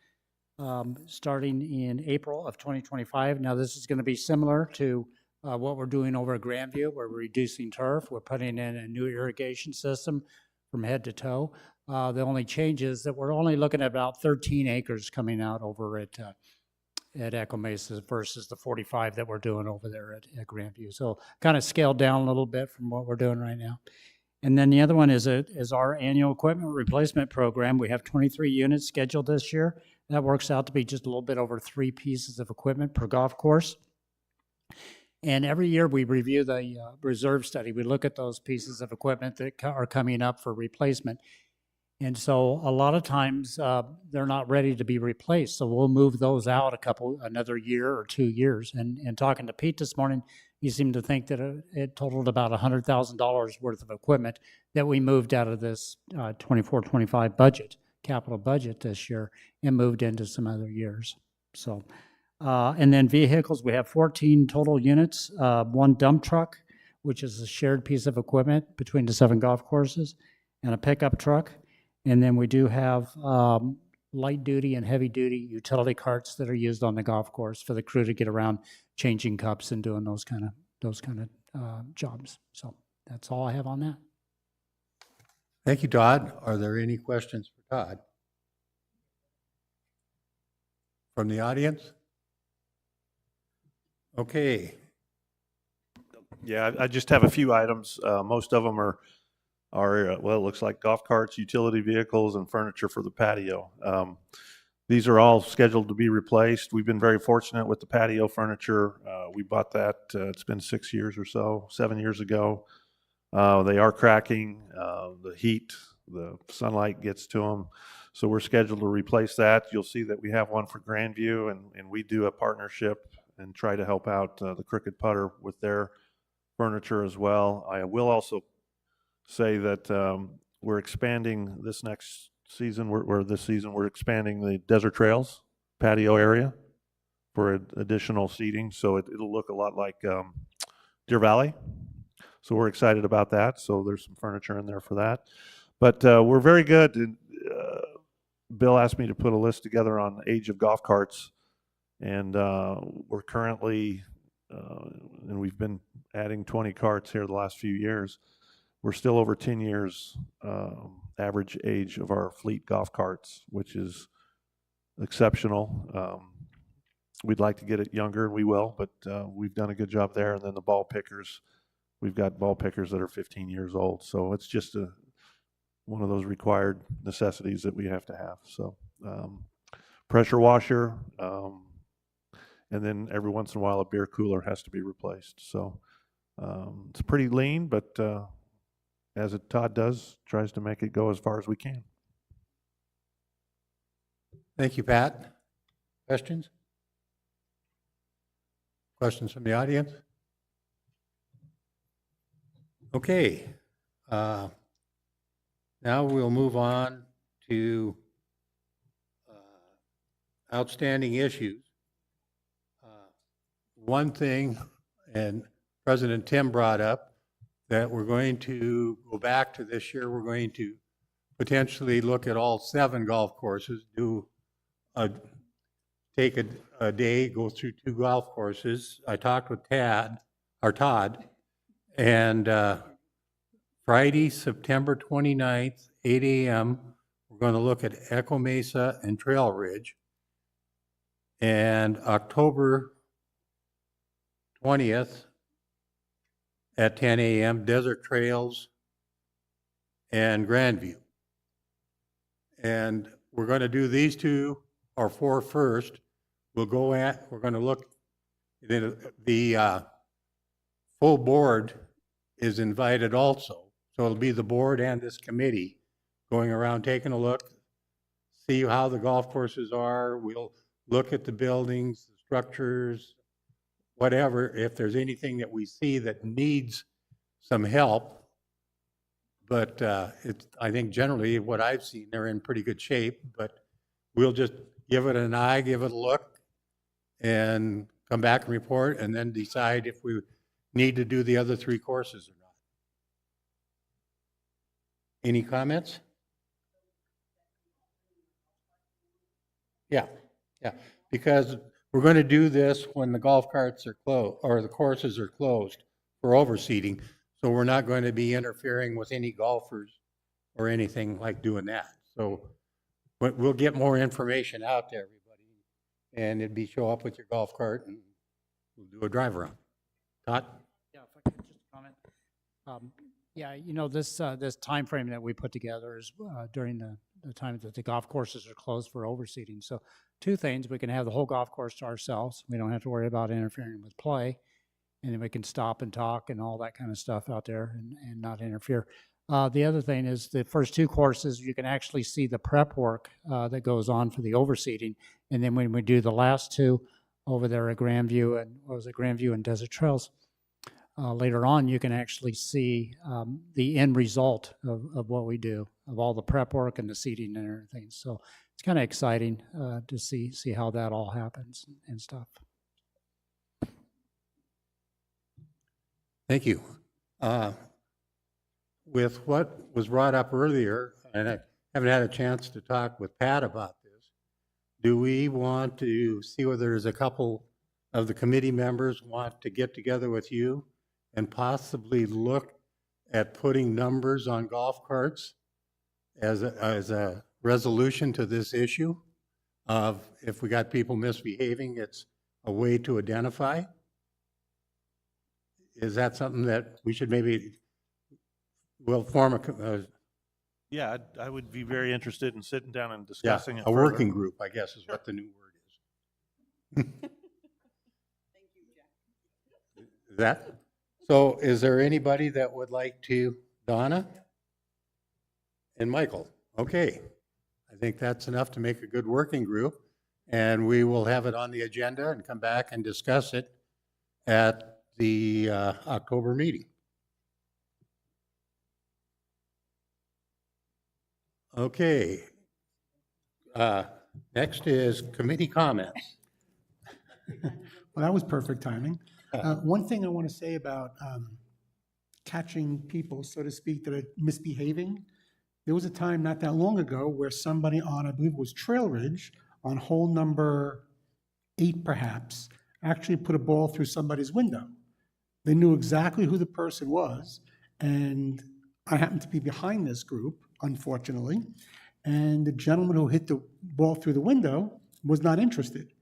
starting in April of 2025. Now, this is going to be similar to what we're doing over at Grandview. We're reducing turf. We're putting in a new irrigation system from head to toe. The only change is that we're only looking at about 13 acres coming out over at Echo Mesa versus the 45 that we're doing over there at Grandview. So kind of scaled down a little bit from what we're doing right now. And then the other one is our annual equipment replacement program. We have 23 units scheduled this year. That works out to be just a little bit over 3 pieces of equipment per golf course. And every year we review the reserve study. We look at those pieces of equipment that are coming up for replacement. And so a lot of times they're not ready to be replaced. So we'll move those out another year or 2 years. And talking to Pete this morning, he seemed to think that it totaled about $100,000 worth of equipment that we moved out of this 24-25 budget, capital budget this year, and moved into some other years. So, and then vehicles, we have 14 total units, 1 dump truck, which is a shared piece of equipment between the 7 golf courses, and a pickup truck. And then we do have light duty and heavy duty utility carts that are used on the golf course for the crew to get around changing cups and doing those kind of jobs. So that's all I have on that. Thank you, Todd. Are there any questions for Todd from the audience? Okay. Yeah, I just have a few items. Most of them are well, it looks like golf carts, utility vehicles, and furniture for the patio. These are all scheduled to be replaced. We've been very fortunate with the patio furniture. We bought that, it's been 6 years or so, 7 years ago. They are cracking. The heat, the sunlight gets to them. So we're scheduled to replace that. You'll see that we have one for Grandview, and we do a partnership and try to help out the Crooked Putter with their furniture as well. I will also say that we're expanding this next season, we're expanding the Desert Trails patio area for additional seating, so it'll look a lot like Deer Valley. So we're excited about that. So there's some furniture in there for that. But we're very good. Bill asked me to put a list together on the age of golf carts, and we're currently, and we've been adding 20 carts here the last few years. We're still over 10 years average age of our fleet golf carts, which is exceptional. We'd like to get it younger, and we will, but we've done a good job there. And then the ball pickers, we've got ball pickers that are 15 years old. So it's just one of those required necessities that we have to have. So pressure washer, and then every once in a while a beer cooler has to be replaced. So it's pretty lean, but as Todd does, tries to make it go as far as we can. Thank you, Pat. Questions? Questions from the audience? Okay. Now we'll move on to outstanding issues. One thing, and President Tim brought up, that we're going to go back to this year, we're going to potentially look at all 7 golf courses, take a day, go through 2 golf courses. I talked with Todd, and Friday, September 29th, 8 a.m., we're going to look at Echo Mesa and Trail Ridge. And October 20th at 10 a.m., Desert Trails and Grandview. And we're going to do these 2 or 4 first. We're going to look, the full board is invited also. So it'll be the board and this committee going around taking a look, see how the golf courses are. We'll look at the buildings, the structures, whatever, if there's anything that we see that needs some help. But I think generally what I've seen, they're in pretty good shape, but we'll just give it an eye, give it a look, and come back and report, and then decide if we need to do the other 3 courses or not. Any comments? Yeah, because we're going to do this when the golf carts are closed, or the courses are closed for overseeding. So we're not going to be interfering with any golfers or anything like doing that. So we'll get more information out to everybody, and it'd be show up with your golf cart and we'll do a drive around. Todd? Yeah, if I could just comment. Yeah, you know, this time frame that we put together is during the time that the golf courses are closed for overseeding. So 2 things, we can have the whole golf course to ourselves. We don't have to worry about interfering with play. And then we can stop and talk and all that kind of stuff out there and not interfere. The other thing is the first 2 courses, you can actually see the prep work that goes on for the overseeding. And then when we do the last 2 over there at Grandview and Desert Trails, later on, you can actually see the end result of what we do, of all the prep work and the seating and everything. So it's kind of exciting to see how that all happens and stuff. Thank you. With what was brought up earlier, and I haven't had a chance to talk with Pat about this, do we want to see whether there's a couple of the committee members want to get together with you and possibly look at putting numbers on golf carts as a resolution to this issue of if we got people misbehaving, it's a way to identify? Is that something that we should we'll form a... Yeah, I would be very interested in sitting down and discussing it a working group, I guess is what the new word is. Thank you, Jack. So is there anybody that would like to, Donna and Michael? Okay, I think that's enough to make a good working group, and we will have it on the agenda and come back and discuss it at the October meeting. Okay. Next is committee comments. Well, that was perfect timing. One thing I want to say about catching people, so to speak, that are misbehaving. There was a time not that long ago where somebody on, I believe it was Trail Ridge, on hole number 8 perhaps, actually put a ball through somebody's window. They knew exactly who the person was, and I happened to be behind this group, unfortunately, and the gentleman who hit the ball through the window was not interested.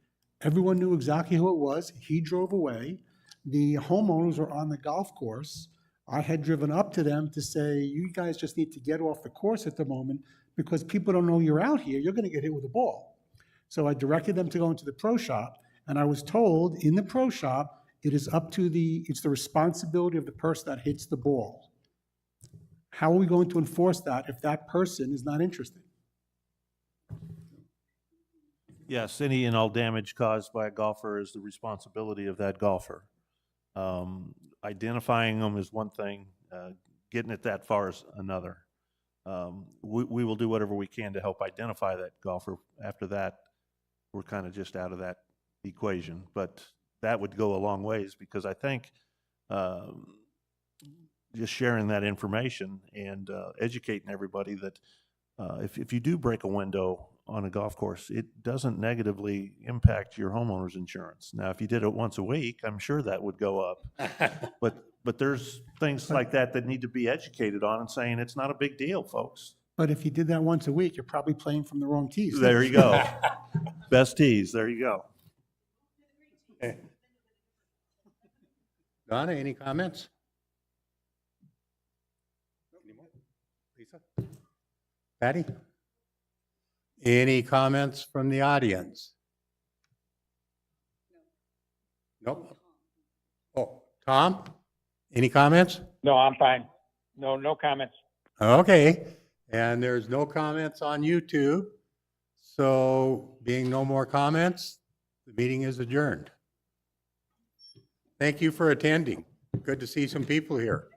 Everyone knew exactly who it was. He drove away. The homeowners were on the golf course. I had driven up to them to say, you guys just need to get off the course at the moment because people don't know you're out here. You're going to get hit with a ball. So I directed them to go into the pro shop, and I was told in the pro shop, it's the responsibility of the person that hits the ball. How are we going to enforce that if that person is not interested? Yes, any and all damage caused by a golfer is the responsibility of that golfer. Identifying them is one thing, getting it that far is another. We will do whatever we can to help identify that golfer. After that, we're kind of just out of that equation. But that would go a long ways, because I think just sharing that information and educating everybody that if you do break a window on a golf course, it doesn't negatively impact your homeowner's insurance. Now, if you did it once a week, I'm sure that would go up. But there's things like that that need to be educated on, and saying it's not a big deal, folks. But if you did that once a week, you're probably playing from the wrong tees. There you go. Best tees, there you go. Okay. Donna, any comments? Lisa? Patty? Any comments from the audience? Nope. Oh, Tom? Any comments? No, I'm fine. No comments. Okay, and there's no comments on YouTube. So being no more comments, the meeting is adjourned. Thank you for attending. Good to see some people here.